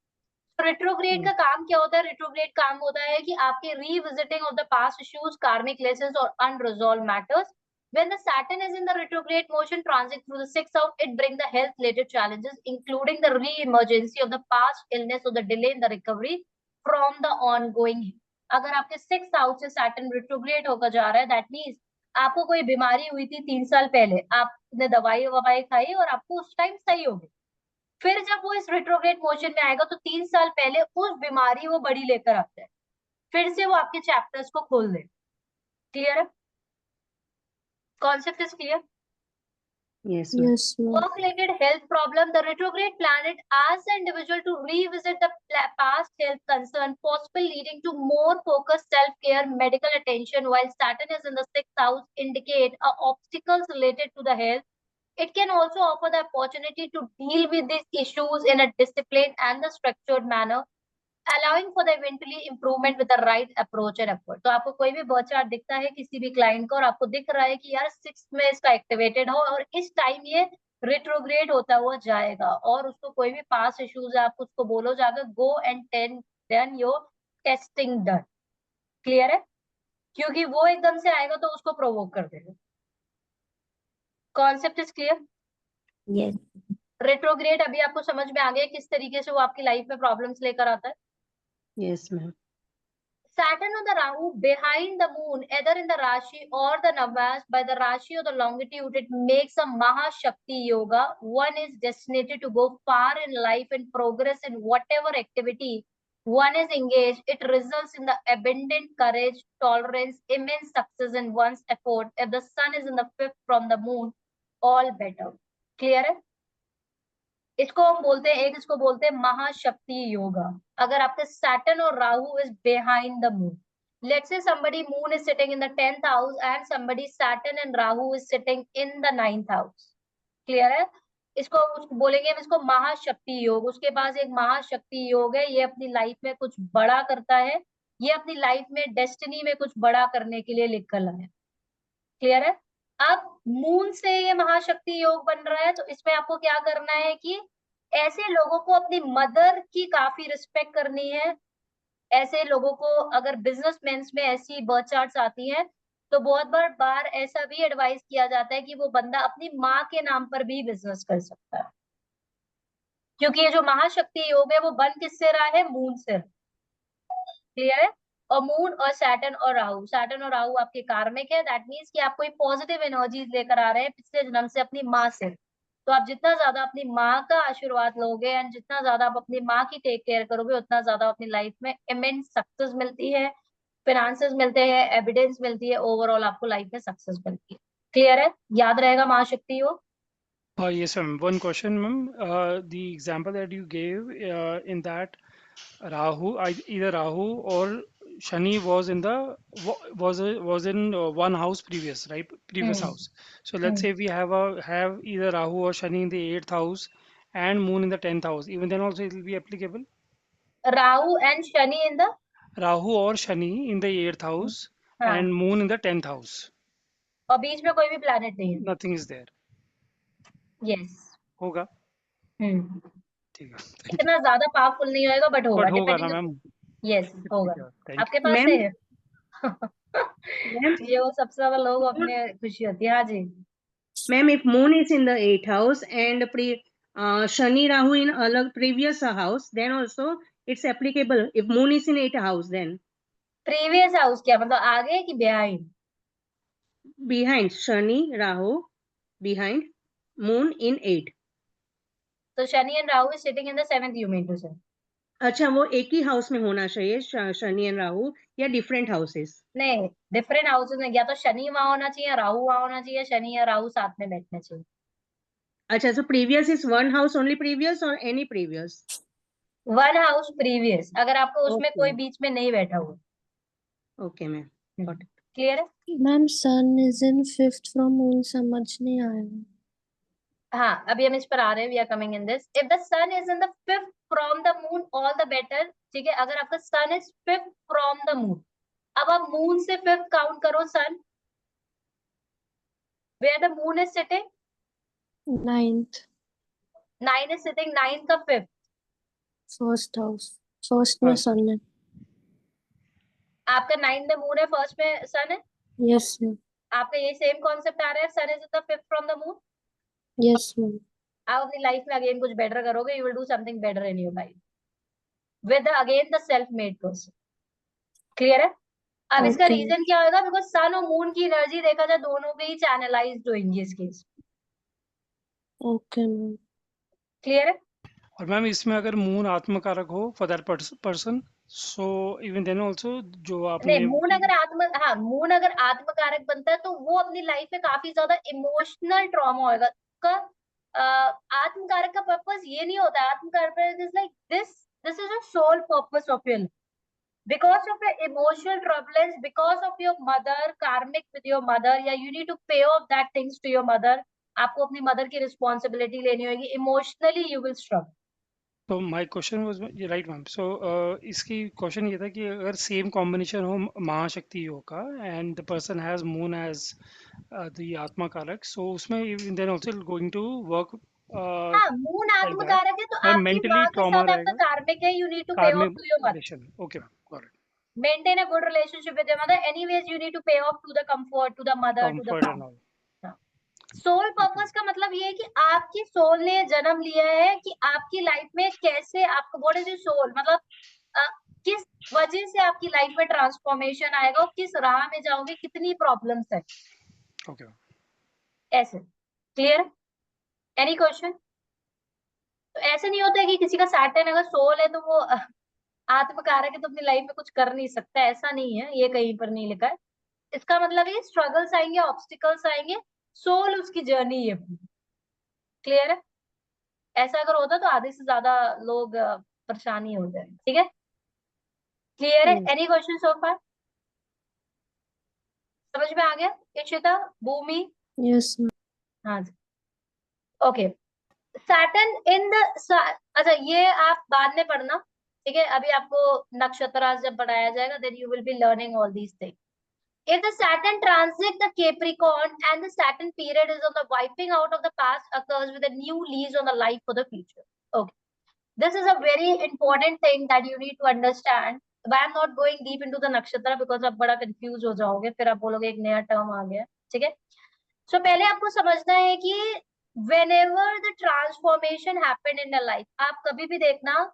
रिट्रोग्रेड का काम क्या होता है? रिट्रोग्रेड काम होता है कि आपके revisiting of the past issues, कार्मिक लेसन्स और unresolved matters. When the Saturn is in the retrograde motion transit through the sixth house, it brings the health related challenges, including the re-emergency of the past illness or the delay in the recovery from the ongoing. अगर आपके sixth house से Saturn retrograde होकर जा रहा है, that means आपको कोई बीमारी हुई थी 3 साल पहले, आपने दवाई ववाई खाई और आपको उस टाइम सही हो गई. फिर जब वो इस रिट्रोग्रेड मोशन में आएगा तो 3 साल पहले उस बीमारी वो बड़ी लेकर आता है, फिर से वो आपके चैप्टर्स को खोल दे. क्लियर है? Concept is clear? Yes ma'am. Yes, ma'am. Work-related health problem, the retrograde planet asks the individual to revisit the past health concern, possibly leading to more focused self-care, medical attention, while Saturn is in the sixth house, indicate obstacles related to the health. It can also offer the opportunity to deal with these issues in a disciplined and the structured manner, allowing for the eventually improvement with the right approach and effort. तो आपको कोई भी birth chart दिखता है किसी भी client को और आपको दिख रहा है कि यार सिक्स में इसका एक्टिवेटेड हो और इस टाइम ये रिट्रोग्रेड होता हुआ जाएगा और उसको कोई भी पास इश्यूज है, आप उसको बोलो जाकर go and then your testing done. Clear है? क्योंकि वो एकदम से आएगा तो उसको प्रोवोक कर देगा. Concept is clear? Yes. Retrograde अभी आपको समझ में आ गया किस तरीके से वो आपकी लाइफ में प्रॉब्लम्स लेकर आता है. Yes ma'am. Saturn or the Rahu behind the moon, either in the Rashi or the Navas, by the Rashi or the longitude, it makes a Mahashakti Yoga. One is destined to go far in life and progress in whatever activity one is engaged. It results in the abundant courage, tolerance, immense success in one's effort. If the sun is in the fifth from the moon, all better. Clear है? इसको हम बोलते हैं, एक इसको बोलते हैं महाशक्ति योगा. अगर आपके सैटर्न और Rahu is behind the moon, let's say somebody moon is sitting in the 10th house and somebody Saturn and Rahu is sitting in the 9th house. Clear है? इसको बोलेंगे हम इसको महाशक्ति योग. उसके पास एक महाशक्ति योग है, ये अपनी लाइफ में कुछ बड़ा करता है, ये अपनी लाइफ में डेस्टिनी में कुछ बड़ा करने के लिए निकल है. क्लियर है? अब मून से ये महाशक्ति योग बन रहा है तो इसमें आपको क्या करना है कि ऐसे लोगों को अपनी मदर की काफी रिस्पेक्ट करनी है. ऐसे लोगों को अगर बिजनेसमैन में ऐसी बर्थ चार्ट्स आती हैं तो बहुत बार ऐसा भी एडवाइस किया जाता है कि वो बंदा अपनी माँ के नाम पर भी बिजनेस कर सकता है, क्योंकि ये जो महाशक्ति योग है वो बन किससे रहा है? मून से. क्लियर है? और मून और सैटर्न और राहु, सैटर्न और राहु आपके कार्मिक है. दैट मीन्स कि आप कोई पॉजिटिव एनर्जीज लेकर आ रहे हैं पिछले जन्म से अपनी माँ से. तो आप जितना ज्यादा अपनी माँ का आशीर्वाद लोगे एंड जितना ज्यादा आप अपनी माँ की टेक केयर करोगे उतना ज्यादा अपनी लाइफ में इमेंस सक्सेस मिलती है, फिनांसेस मिलते हैं, एविडेंस मिलती है, ओवरऑल आपको लाइफ में सक्सेस मिलती है। क्लियर है? याद रहेगा महाशक्ति योग। Yes, ma'am. One question, ma'am. The example that you gave in that either Rahu or Shani was in the was in one house previous, right? Previous Hmm. house. So let's say we have either Rahu or Shani in the 8th house and Moon in the 10th house. Even then also it will be applicable. Rahu and Shani in the Rahu or Shani in the 8th house हाँ, and Moon in the 10th house. और बीच में कोई भी planet नहीं है। Nothing is there. Yes. होगा, हम्म, ठीक है, thank you. इतना ज्यादा पावरफुल नहीं होएगा बट होगा, But होगा ना डिपेंडिंग। मैम, यस होगा। ठीक है, thank आपके पास मैम से है। मैम ये वो सबसे ज्यादा लोग अपने खुशी होती है। हाँ जी। Ma'am, if moon is in the 8th house and Shani Rahu in alag previous house, then also it's applicable. If moon is in 8th house, then previous house क्या मतलब, आगे कि behind? behind Shani Rahu, behind moon in 8. तो Shani and Rahu is sitting in the 7th, you mean to say? अच्छा, वो एक ही house में होना चाहिए शनि एंड राहु या डिफरेंट हाउसेस? नहीं, डिफरेंट हाउसेस में। या तो शनि वहां होना चाहिए, राहु वहां होना चाहिए, शनि या राहु साथ में बैठना चाहिए। अच्छा, so previous is one house only previous or any previous? One house previous, अगर आपको उसमें कोई Okay, बीच में नहीं बैठा हुआ। okay ma'am. Got it. Clear है? Ma'am sun is in 5th from moon समझ नहीं आया। हाँ, अभी हम इस पर आ रहे हैं। We are coming in this. If the sun is in the 5th from the moon, all the better. ठीक है, अगर आपका sun is 5th from the moon, अब आप मून से 5th काउंट करो sun, where the moon is sitting. 9th 9 is sitting 9 का 5th। First house, first में हाँ, सन है। आपका 9 में मून है, फर्स्ट में सन है। यस मैम, आपका ये सेम कॉन्सेप्ट आ रहा है, sun is in the 5th from the moon. Yes ma'am. आप अपनी लाइफ में अगेन कुछ बेटर करोगे, you will do something better in your life with again the self made person. Clear है? अब इसका ओके रीजन क्या होगा? बिकॉज सन और मून की एनर्जी देखा जाए दोनों पे ही चैनलाइज्ड होंगी इस केस। Okay ma'am. क्लियर है? और मैम इसमें अगर मून आत्मकारक हो for that person, so even then also जो नहीं, आपने मून अगर हाँ, मून अगर आत्मकारक बनता है तो वो अपनी लाइफ में काफी ज्यादा इमोशनल ट्रॉमा होगा का। आत्मकारक का पर्पस ये नहीं होता है। Atmakaraka is like this is a soul purpose of your, because of your emotional turbulence, because of your mother, karmic with your mother, या you need to pay off that things to your mother। आपको अपनी mother की responsibility लेनी होगी। Emotionally you will struggle. तो my question was right ma'am, so इसकी question ये था कि अगर सेम कॉम्बिनेशन हो महाशक्ति योग का and the person has moon as the atmakaraka, so उसमें even then also going to work हाँ, मून लाइक दैट, आत्मकारक है तो और आपकी मेंटली माँ के ट्रॉमा साथ आपका रहेगा, कार्मिक है। You need to pay off karmic to your mother. Relation. Okay ma'am, got it, maintain a good relationship with your mother. Anyways you need to pay off to the comfort, to the mother, to the comfort and family. All. Soul okay purpose का मतलब ये है कि आपकी soul ने जन्म लिया है कि आपकी लाइफ में कैसे आपको, व्हाट इज योर सोल मतलब किस वजह से आपकी लाइफ में ट्रांसफॉर्मेशन आएगा और किस राह में जाओगे, कितनी प्रॉब्लम्स है, ओके ऐसे। क्लियर? Any question? तो ऐसे नहीं होता है कि किसी का सैटर्न अगर सोल है तो वो आत्मकारक है तो अपनी लाइफ में कुछ कर नहीं सकता। ऐसा नहीं है, ये कहीं पर नहीं लिखा है। इसका मतलब ये स्ट्रगल्स आएंगे, ऑब्स्टिकल्स आएंगे, सोल उसकी जर्नी है। क्लियर है? ऐसा अगर होता तो आधे से ज्यादा लोग परेशानी हो जाए। ठीक है? क्लियर है? Any question so far? समझ में आ गया? इशिता, भूमि? Yes ma'am. हाँ जी। ओके, सैटर्न इन द, अच्छा ये आप बाद में पढ़ना। ठीक है, अभी आपको नक्षत्र जब पढ़ाया जाएगा then you will be learning all these things. If the Saturn transit the Capricorn and the Saturn period is on the wiping out of the past occurs with a new lease on the life for the future. Okay. This is a very important thing that you need to understand. But I'm not going deep into the nakshatra because आप बड़ा confused हो जाओगे, फिर आप बोलोगे एक नया term आ गया। ठीक है? So पहले आपको समझना है कि whenever the transformation happened in the life, आप कभी भी देखना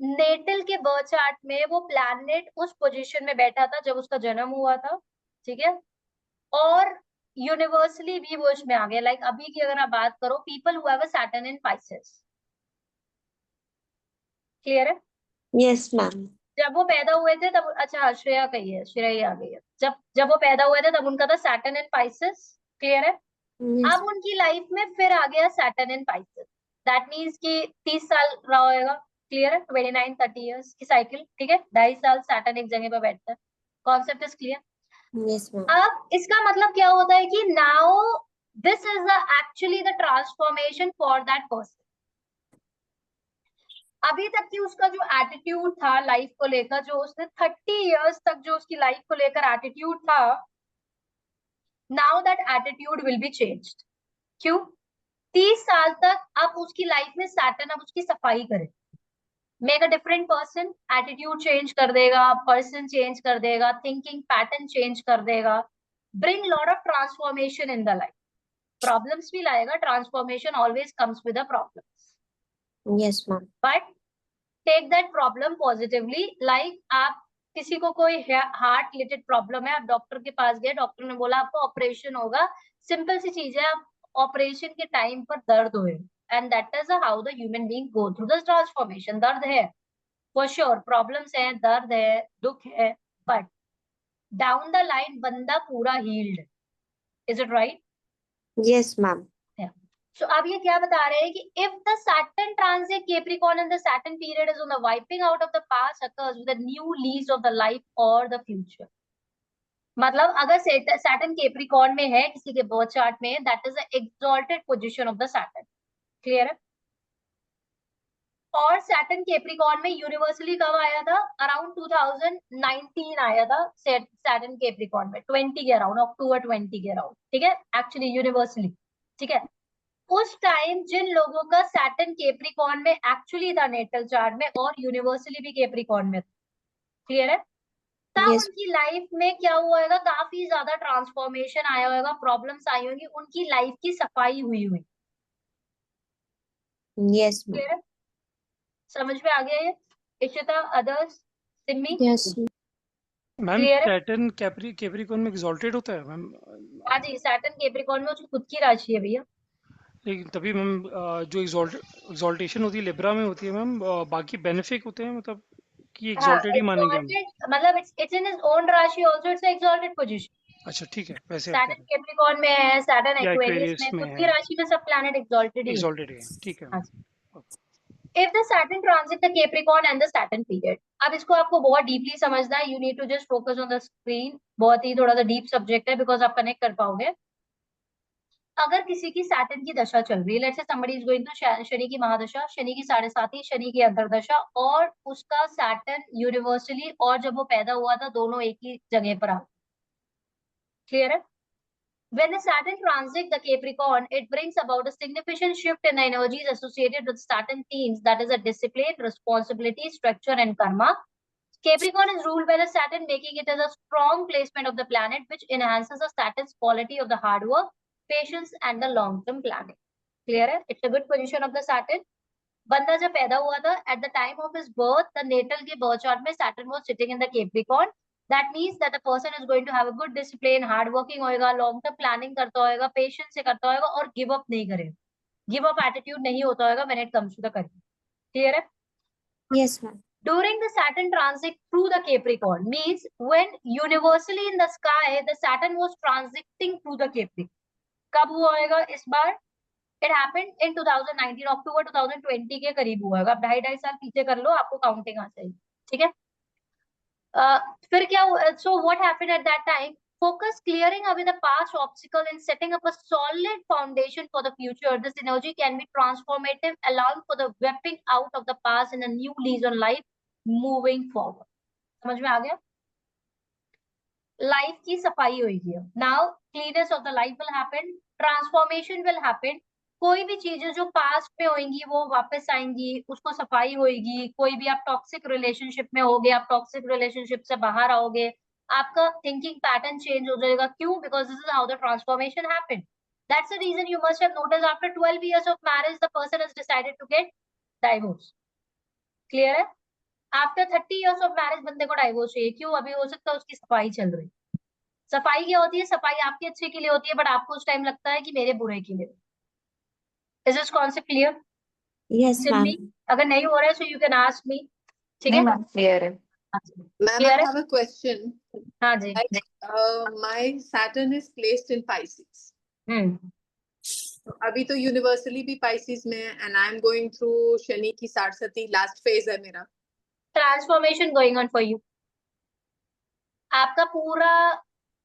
नेटल के बर्थ चार्ट में वो प्लैनेट उस पोजीशन में बैठा था जब उसका जन्म हुआ था। ठीक है? और यूनिवर्सली भी वो इसमें आ गया। लाइक अभी की अगर आप बात करो, people who have a Saturn in Pisces. Clear है? Yes ma'am. जब वो पैदा हुए थे तब, अच्छा श्रेया कही है, श्रेया ही आ गई है। जब वो पैदा हुए थे तब उनका था सैटर्न इन पाइसेस, क्लियर है। Yes. अब उनकी लाइफ में फिर आ गया Saturn in Pisces, that means कि 30 साल रहा होगा, क्लियर है, 29-30 इयर्स की साइकिल, ठीक है, 2.5 साल सैटर्न एक जगह पर बैठता है, concept is clear. Yes, ma'am. अब इसका मतलब क्या होता है कि now this is the actually the transformation for that person. अभी तक की उसका जो एटीट्यूड था लाइफ को लेकर, जो उसने 30 इयर्स तक जो उसकी लाइफ को लेकर एटीट्यूड था, now that attitude will be changed. क्यों? 30 साल तक अब उसकी लाइफ में सैटर्न अब उसकी सफाई करे, make a different person, attitude change कर देगा, पर्सन चेंज कर देगा, थिंकिंग पैटर्न चेंज कर देगा, bring lot of transformation in the life. Problems भी लाएगा, transformation always comes with a problems, Yes, ma'am. But take that problem positively. Like आप किसी को कोई हार्ट रिलेटेड प्रॉब्लम है, आप डॉक्टर के पास गए, डॉक्टर ने बोला आपको ऑपरेशन होगा, सिंपल सी चीज है, आप ऑपरेशन के टाइम पर दर्द हुए, and that is how the human being go through the transformation. दर्द है फॉर श्योर, प्रॉब्लम्स है, दर्द है, दुख है, बट डाउन द लाइन बंदा पूरा healed. Is it right? Yes, ma'am. So अब ये क्या बता रहे हैं कि if the Saturn transit Capricorn and the Saturn period is on the wiping out of the past occurs with a new lease of the life or the future। मतलब अगर Saturn Capricorn में है किसी के बर्थ चार्ट में, that is the exalted position of the Saturn, clear है। और Saturn Capricorn में यूनिवर्सली कब आया था? अराउंड 2019 आया था Saturn Capricorn में, 20 के अराउंड, अक्टूबर 20 के अराउंड, ठीक है, एक्चुअली यूनिवर्सली, ठीक है। उस टाइम जिन लोगों का सैटर्न केप्रिकॉर्न में एक्चुअली था नेटल चार्ट में, और यूनिवर्सली भी केप्रिकॉर्न में था, क्लियर है, तब Yes. उनकी लाइफ में क्या हुआ होगा? काफी ज्यादा ट्रांसफॉर्मेशन आया होगा, प्रॉब्लम्स आई होंगी, उनकी लाइफ की सफाई हुई हुई, Yes, ma'am. क्लियर है, समझ में आ गया ये? Ishita, others, Simmi, Yes, ma'am. Ma'am clear है? सैटर्न कैप्रिकॉर्न में एग्जॉल्टेड होता है मैम? हाँ जी, सैटर्न केप्रिकॉर्न में उसकी खुद की राशि है भैया। लेकिन तभी मैम जो एग्जॉल्टेशन होती है लिब्रा में होती है मैम, बाकी बेनिफिक होते हैं, मतलब कि हाँ, एग्जॉल्टेड ही मानेंगे हम? exalted मतलब इट्स इन हिज ओन राशि आल्सो, इट्स एक्सॉल्टेड पोजीशन। अच्छा ठीक है, वैसे आप सैटर्न केप्रिकॉर्न में है, सैटर्न या एक्वेरियस एक्वेरियस में, में खुद है, की राशि में सब प्लैनेट एक्सॉल्टेड ही है। एग्जॉल्टेड है, ठीक है हाँ मैम। जी। If the Saturn transit the Capricorn and the Saturn period, अब इसको आपको बहुत डीपली समझना है, you need to just focus on the screen, बहुत ही थोड़ा सा डीप सब्जेक्ट है, बिकॉज आप कनेक्ट कर पाओगे। अगर किसी की सैटर्न की दशा चल रही है, let's say somebody is going to Shani की महादशा, शनि की 7.5, शनि की अंतरदशा, और उसका सैटर्न यूनिवर्सली और जब वो पैदा हुआ था दोनों एक ही जगह पर आ, क्लियर है। When the Saturn transits the Capricorn, it brings about a significant shift in the energies associated with Saturn themes, that is a discipline, responsibility, structure, and karma. Capricorn is ruled by the Saturn, making it as a strong placement of the planet, which enhances the Saturn's quality of the hard work, patience, and the long-term planning. Clear है? It's a good position of the Saturn. बंदा जब पैदा हुआ था, at the time of his birth, the natal के birth chart में Saturn was sitting in the Capricorn. That means that the person is going to have a good discipline, hard working होएगा, long term planning करता होएगा, patience से करता होएगा, और give up नहीं करेगा, give up attitude नहीं होता होएगा when it comes to the career. Clear है? Yes, ma'am. During the Saturn transit through the Capricorn means when universally in the sky the Saturn was transiting through the Capricorn. कब हुआ होगा इस बार? It happened in 2019, अक्टूबर 2020 के करीब हुआ होगा। अब 2.5 साल पीछे कर लो, आपको काउंटिंग आ जाएगी, ठीक है। फिर क्या हुआ? So what happened at that time? Focus clearing away the past obstacle and setting up a solid foundation for the future. This energy can be transformative, allowing for the wiping out of the past and a new lease on life moving forward. समझ में आ गया? Life की सफाई होगी। Now cleanness of the life will happen, transformation will happen. कोई भी चीजें जो पास्ट में होंगी वो वापस आएंगी, उसको सफाई होगी। कोई भी आप टॉक्सिक रिलेशनशिप में होगे, आप टॉक्सिक रिलेशनशिप से बाहर आओगे, आपका थिंकिंग पैटर्न चेंज हो जाएगा। क्यों? Because this is how the transformation happen. That's the reason you must have noticed after 12 years of marriage the person has decided to get divorce. Clear है? After 30 years of marriage बंदे को divorce चाहिए। क्यों? अभी हो सकता है उसकी सफाई चल रही। सफाई क्या होती है? सफाई आपके अच्छे के लिए होती है, बट आपको उस टाइम लगता है कि मेरे बुरे के लिए। Is this concept clear? Yes, ma'am. अगर नहीं हो रहा है so you can ask me, ठीक है। नहीं मैम क्लियर है। Ma'am, Clear I है? have a question. हाँ जी. Like, my Saturn is placed in Pisces. तो अभी तो यूनिवर्सली भी Pisces में है, and I'm going through Shani की साढ़सती लास्ट फेज है मेरा. Transformation going on for you. आपका पूरा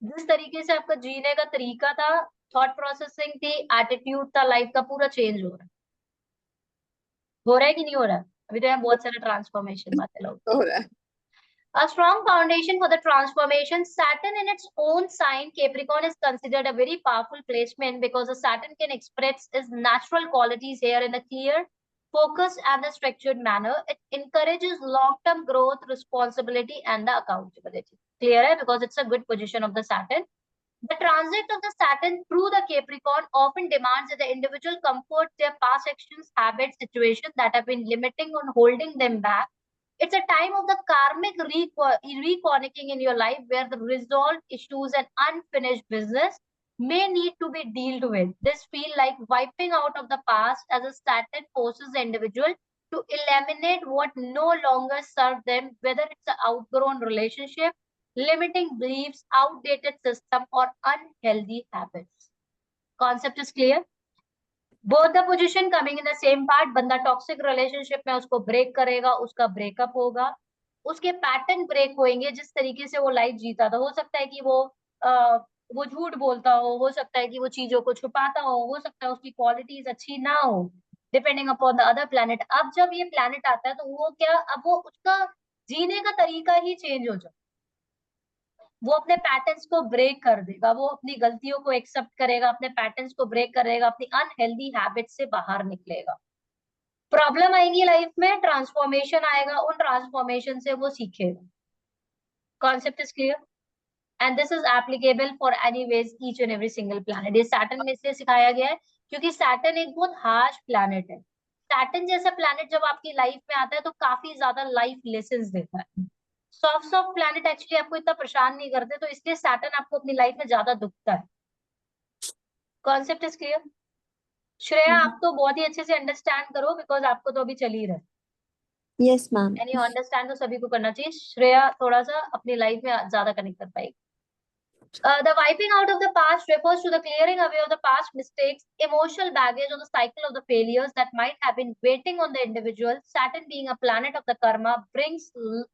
जिस तरीके से आपका जीने का तरीका था, थॉट प्रोसेसिंग थी, एटीट्यूड था, लाइफ का पूरा चेंज हो रहा है. हो रहा है कि नहीं हो रहा है? अभी तो यहाँ बहुत सारे ट्रांसफॉर्मेशन बातें लोग. हो रहा है. A strong foundation for the transformation. Saturn in its own sign, Capricorn, is considered a very powerful placement because the Saturn can express its natural qualities here in a clear, focused, and a structured manner. It encourages long-term growth, responsibility, and the accountability. Clear hai? Because it's a good position of the Saturn. The transit of the Saturn through the Capricorn often demands that the individual comfort their past actions, habits, situations that have been limiting or holding them back. It's a time of the karmic reconnecting in your life where the resolved issues and unfinished business may need to be dealt with. This feel like wiping out of the past as a Saturn forces the individual to eliminate what no longer serves them, whether it's an outgrown relationship, limiting beliefs, outdated system, or unhealthy habits. Concept is clear? Both the position coming in the same part. बंदा toxic relationship में उसको break करेगा, उसका breakup होगा, उसके pattern break होंगे. जिस तरीके से वो लाइफ जीता था, हो सकता है कि वो झूठ बोलता हो सकता है कि वो चीजों को छुपाता हो सकता है उसकी क्वालिटीज अच्छी ना हो, depending upon the other planet. अब जब ये प्लैनेट आता है तो वो क्या, अब वो उसका जीने का तरीका ही चेंज हो जाए. वो अपने पैटर्न्स को ब्रेक कर देगा, वो अपनी गलतियों को एक्सेप्ट करेगा, अपने पैटर्न्स को ब्रेक करेगा, अपनी अनहेल्दी हैबिट से बाहर निकलेगा. प्रॉब्लम आएगी लाइफ में, ट्रांसफॉर्मेशन आएगा, उन ट्रांसफॉर्मेशन से वो सीखेगा. Concept is clear? And this is applicable for anyways each and every single planet. ये सैटर्न में इसलिए सिखाया गया है क्योंकि सैटर्न एक बहुत हार्श प्लैनेट है. सैटर्न जैसा प्लैनेट जब आपकी लाइफ में आता है तो काफी ज्यादा लाइफ लेसन्स देता है. सॉफ्ट प्लैनेट एक्चुअली आपको इतना परेशान नहीं करते, तो इसलिए सैटर्न आपको अपनी लाइफ में ज्यादा दुखता है. Concept is clear? श्रेया, आप तो बहुत ही अच्छे से अंडरस्टैंड करो बिकॉज आपको तो अभी चल ही रहा है. Yes, ma'am. And you understand तो सभी को करना चाहिए. श्रेया थोड़ा सा अपनी लाइफ में ज्यादा कनेक्ट कर पाएगी. The wiping out of the past refers to the clearing away of the past mistakes, emotional baggage, or the cycle of the failures that might have been waiting on the individual. Saturn, being a planet of the karma, brings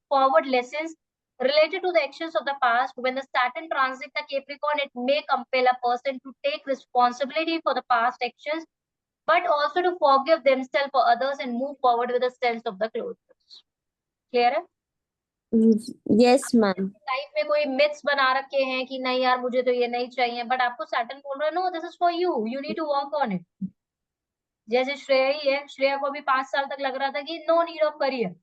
forward lessons related to the actions of the past. When the Saturn transits the Capricorn, it may compel a person to take responsibility for the past actions, but also to forgive themselves or others and move forward with a sense of the closure. Clear है? Yes, ma'am. Life में कोई myths बना रखे हैं कि नहीं यार मुझे तो ये नहीं चाहिए, बट आपको सैटर्न बोल रहा है no, this is for you, you need to work on it. जैसे श्रेया ही है, श्रेया को भी 5 साल तक लग रहा था कि नो नीड ऑफ करियर.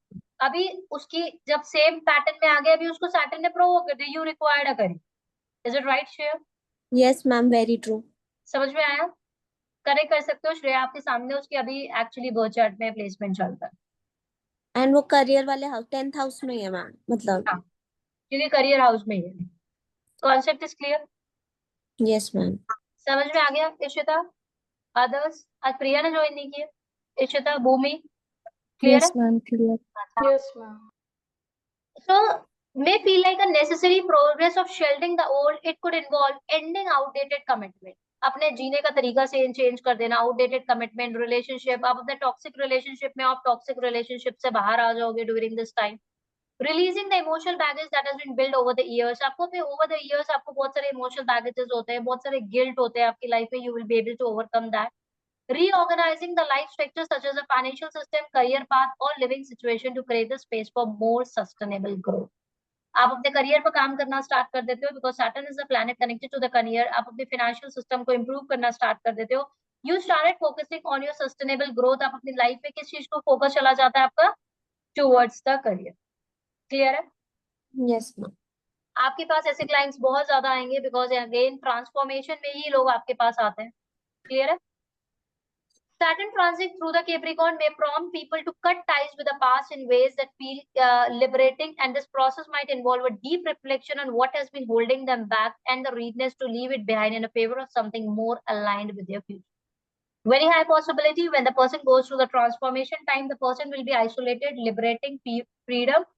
अभी उसकी जब सेम पैटर्न में आ गया, अभी उसको सैटर्न ने प्रोवोक कर दिया, you required a career. Is it right Shreya? Yes, ma'am. Very true. समझ में आया? करेक्ट कर सकते हो. श्रेया आपके सामने, उसकी अभी एक्चुअली बर्थ चार्ट में प्लेसमेंट चलता है. And वो करियर वाले हाउस 10th हाउस में ही है मैम, मतलब. हाँ, क्योंकि करियर हाउस में ही है. Concept is clear? Yes, ma'am. समझ में आ गया? इशिता, अदर्स? आज प्रिया ने ज्वाइन नहीं किया. इशिता, भूमि, क्लियर है? Yes, ma'am. Clear. Yes, ma'am. So may feel like a necessary progress of shedding the old. It could involve ending outdated commitment. अपने जीने का तरीका से चेंज कर देना. आउटडेटेड कमिटमेंट, रिलेशनशिप, आप अपने टॉक्सिक रिलेशनशिप में, आप टॉक्सिक रिलेशनशिप से बाहर आ जाओगे during this time. Releasing the emotional baggage that has been build over the years. आपको अपने ओवर द इयर्स आपको बहुत सारे इमोशनल बैगेजेस होते हैं, बहुत सारे गिल्ट होते हैं आपकी लाइफ में. You will be able to overcome that. Reorganizing the life structure such as a financial system, career path, or living situation to create the space for more sustainable growth. आप अपने career पर काम करना start कर देते हो because Saturn is the planet connected to the career. आप अपने फाइनेंशियल सिस्टम को इंप्रूव करना स्टार्ट कर देते हो. You started focusing on your sustainable growth. आप अपनी लाइफ में किस चीज को फोकस चला जाता है आपका? Towards the career. क्लियर है? Yes, ma'am. आपके पास ऐसे क्लाइंट्स बहुत ज्यादा आएंगे बिकॉज अगेन ट्रांसफॉर्मेशन में ही लोग आपके पास आते हैं. क्लियर है? Saturn transit through the Capricorn may prompt people to cut ties with the past in ways that feel liberating, and this process might involve a deep reflection on what has been holding them back and the readiness to leave it behind in a favor of something more aligned with their future. Very high possibility when the person goes through the transformation time, the person will be isolated, liberating freedom,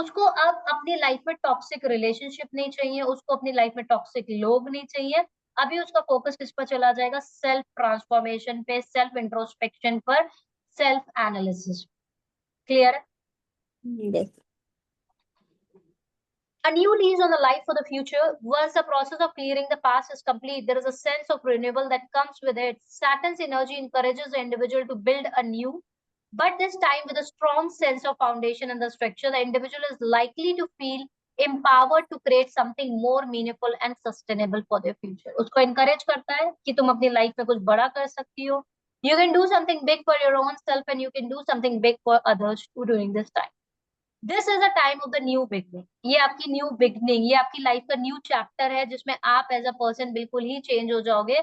उसको अब अपनी life में toxic relationship नहीं चाहिए, उसको अपनी life में toxic लोग नहीं चाहिए। अभी उसका फोकस किस पर चला जाएगा? सेल्फ ट्रांसफॉर्मेशन पे, सेल्फ इंट्रोस्पेक्शन पर, सेल्फ एनालिसिस। क्लियर है? Yes. A new lease on the life for the future. Once the process of clearing the past is complete, there is a sense of renewal that comes with it. Saturn's energy encourages the individual to build a new, but this time with a strong sense of foundation and the structure. The individual is likely to feel empowered to create something more meaningful and sustainable for their future. उसको encourage करता है कि तुम अपनी life में कुछ बड़ा कर सकती हो. You can do something big for your own self and you can do something big for others too during this time. This is a time of the new beginning. ये आपकी न्यू बिगनिंग, ये आपकी life का new chapter है जिसमें आप as a person बिल्कुल ही change हो जाओगे.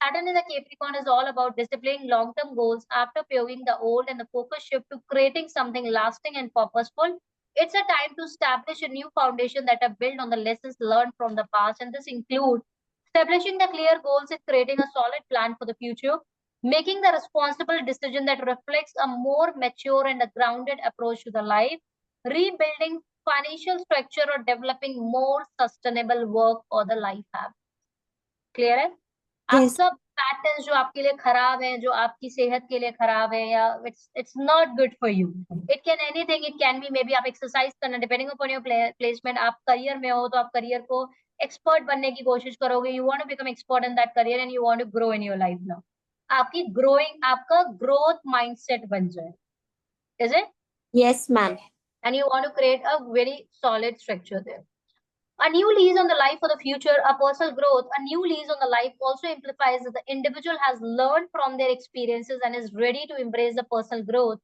Saturn in the Capricorn is all about disciplining long-term goals after purging the old and the focus shift to creating something lasting and purposeful. It's a time to establish a new foundation that are built on the lessons learned from the past, and this includes establishing the clear goals and creating a solid plan for the future, making the responsible decision that reflects a more mature and a grounded approach to the life, rebuilding financial structure or developing more sustainable work or the life habit. Clear है? आप Yes. सब patterns जो आपके लिए खराब हैं, जो आपकी सेहत के लिए खराब है, या it's not good for you. It can anything, it can be may be आप एक्सरसाइज करना, डिपेंडिंग अपॉन योर प्लेसमेंट. आप करियर में हो तो आप करियर को एक्सपर्ट बनने की कोशिश करोगे. You want to become expert in that career and you want to grow in your life now. आपकी ग्रोइंग, आपका ग्रोथ माइंडसेट बन जाए. Is it? Yes, ma'am. And you want to create a very solid structure there. A new lease on the life for the future, a personal growth. A new lease on the life also implies that the individual has learned from their experiences and is ready to embrace the personal growth.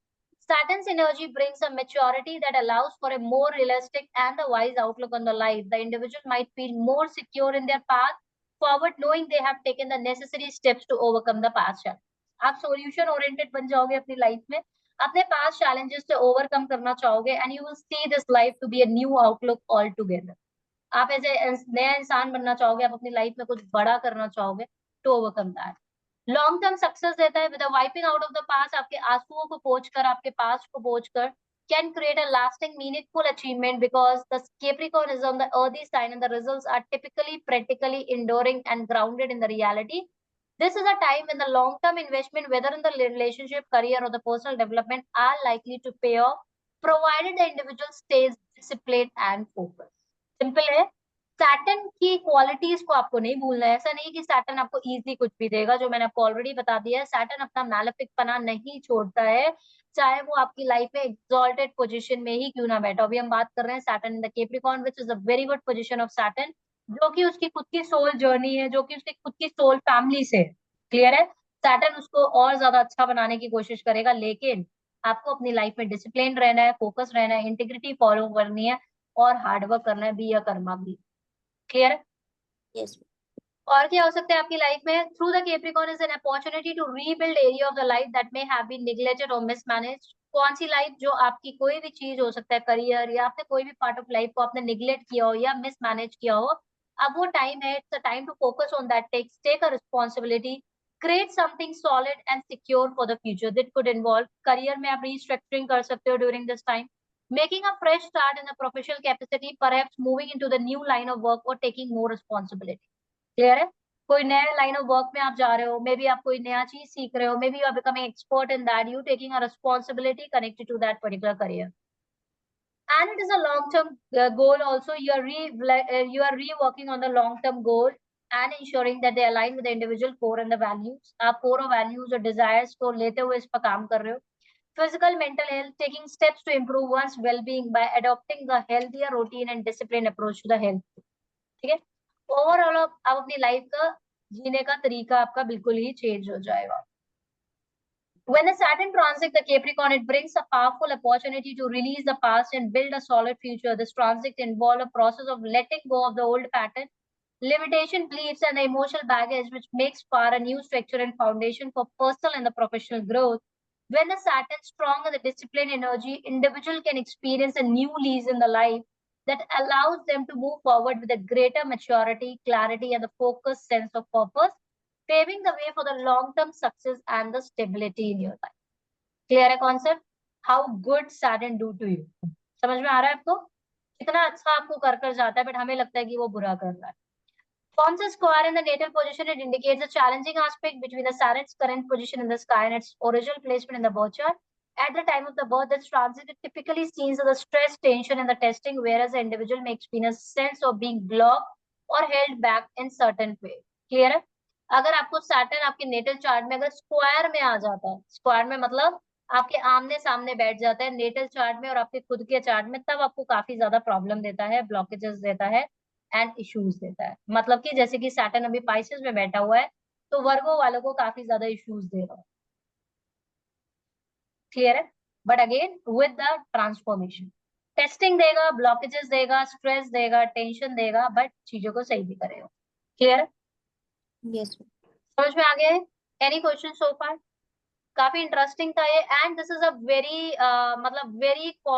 Saturn's energy brings a maturity that allows for a more realistic and a wise outlook on the life. The individual might feel more secure in their path forward, knowing they have taken the necessary steps to overcome the past challenges. आप solution oriented बन जाओगे अपनी life में, अपने पास challenges से overcome करना चाहोगे, and you will see this life to be a new outlook altogether. आप ऐसे नया इंसान बनना चाहोगे, आप अपनी लाइफ में कुछ बड़ा करना चाहोगे, to overcome that. Long term success देता है with wiping out of the past. आपके आंसुओं को पोंछकर, आपके पास्ट को पोंछकर, can create a lasting meaningful achievement because the Capricorn is on the earthy sign and the results are typically practically enduring and grounded in the reality. This is a time when the long-term investment, whether in the relationship, career, or the personal development, are likely to pay off, provided the individual stays disciplined and focused. Simple है. Saturn की qualities को आपको नहीं भूलना है. ऐसा नहीं कि सैटर्न आपको इजी कुछ भी देगा, जो मैंने आपको ऑलरेडी बता दिया है. सैटर्न अपना मैलेफिक पना नहीं छोड़ता है, चाहे वो आपकी लाइफ में एक्सॉल्टेड पोजीशन में ही क्यों ना बैठा. अभी हम बात कर रहे हैं Saturn in the Capricorn, which is a very good position of Saturn, जो कि उसकी खुद की सोल जर्नी है, जो कि उसकी खुद की सोल फैमिली से. क्लियर है? सैटर्न उसको और ज्यादा अच्छा बनाने की कोशिश करेगा, लेकिन आपको अपनी लाइफ में डिसिप्लिन रहना है, फोकस रहना है, इंटीग्रिटी फॉलो करनी है और हार्डवर्क करना है. बी अ कर्मा भी. क्लियर है? Yes. और क्या हो सकता है आपकी लाइफ में? Through the Capricorn is an opportunity to rebuild area of the life that may have been neglected और मिसमैनेज्ड. कौन सी लाइफ? जो आपकी कोई भी चीज हो सकता है, करियर या आपने कोई भी पार्ट ऑफ लाइफ को आपने निग्लेक्ट किया हो या मिसमैनेज किया हो. अब वो टाइम है, it's a time to focus on that, take a responsibility, create something solid and secure for the future. This could involve career में आप रीस्ट्रक्चरिंग कर सकते हो during this time, making a fresh start in a professional capacity, perhaps moving into the new line of work or taking more responsibility. Clear है? कोई नया line of work में आप जा रहे हो, मे बी आप कोई नया चीज सीख रहे हो, maybe you are becoming expert in that, you taking a responsibility connected to that particular career. And it is a long-term goal also. You are reworking on the long-term goal and ensuring that they align with the individual core and the values. आप core और values और desires को लेते हुए इस पर काम कर रहे हो. Physical, mental health, taking steps to improve one's well-being by adopting a healthier routine and disciplined approach to the health. ठीक है? ओवरऑल आप अपनी लाइफ का जीने का तरीका आपका बिल्कुल ही चेंज हो जाएगा. When the Saturn transits the Capricorn, it brings a powerful opportunity to release the past and build a solid future. This transit involves a process of letting go of the old pattern, limitation, beliefs, and the emotional baggage, which makes for a new structure and foundation for personal and the professional growth. When the Saturn strong and the disciplined energy, individual can experience a new lease in the life that allows them to move forward with a greater maturity, clarity, and the focused sense of purpose, paving the way for the long-term success and the stability in your life. Clear है concept? How good Saturn do to you? समझ में आ रहा है आपको? कितना अच्छा आपको कर कर जाता है, बट हमें लगता है कि वो बुरा कर रहा है. Forms a square in the natal position. It indicates a challenging aspect between the Saturn's current position in the sky and its original placement in the birth chart. At the time of the birth, this transit is typically seen as the stress, tension, and the testing, whereas the individual may experience a sense of being blocked or held back in certain way. Clear है? अगर आपको Saturn आपके natal chart में अगर square में आ जाता है, square में मतलब आपके आमने सामने बैठ जाता है नेटल चार्ट में और आपके खुद के चार्ट में, तब आपको काफी ज्यादा प्रॉब्लम देता है, ब्लॉकेजेस देता है एंड इश्यूज देता है. मतलब कि जैसे कि सैटर्न अभी पाइसेस में बैठा हुआ है तो वर्गो वालों को काफी ज्यादा इश्यूज दे रहा है. क्लियर है? But again with the transformation testing देगा, ब्लॉकेजेस देगा, स्ट्रेस देगा, टेंशन देगा, बट चीजों को सही भी करेगा. क्लियर है? यस समझ में आ गया है? एनी क्वेश्चन सो फार? काफी इंटरेस्टिंग था ये, and this is a very मतलब वेरी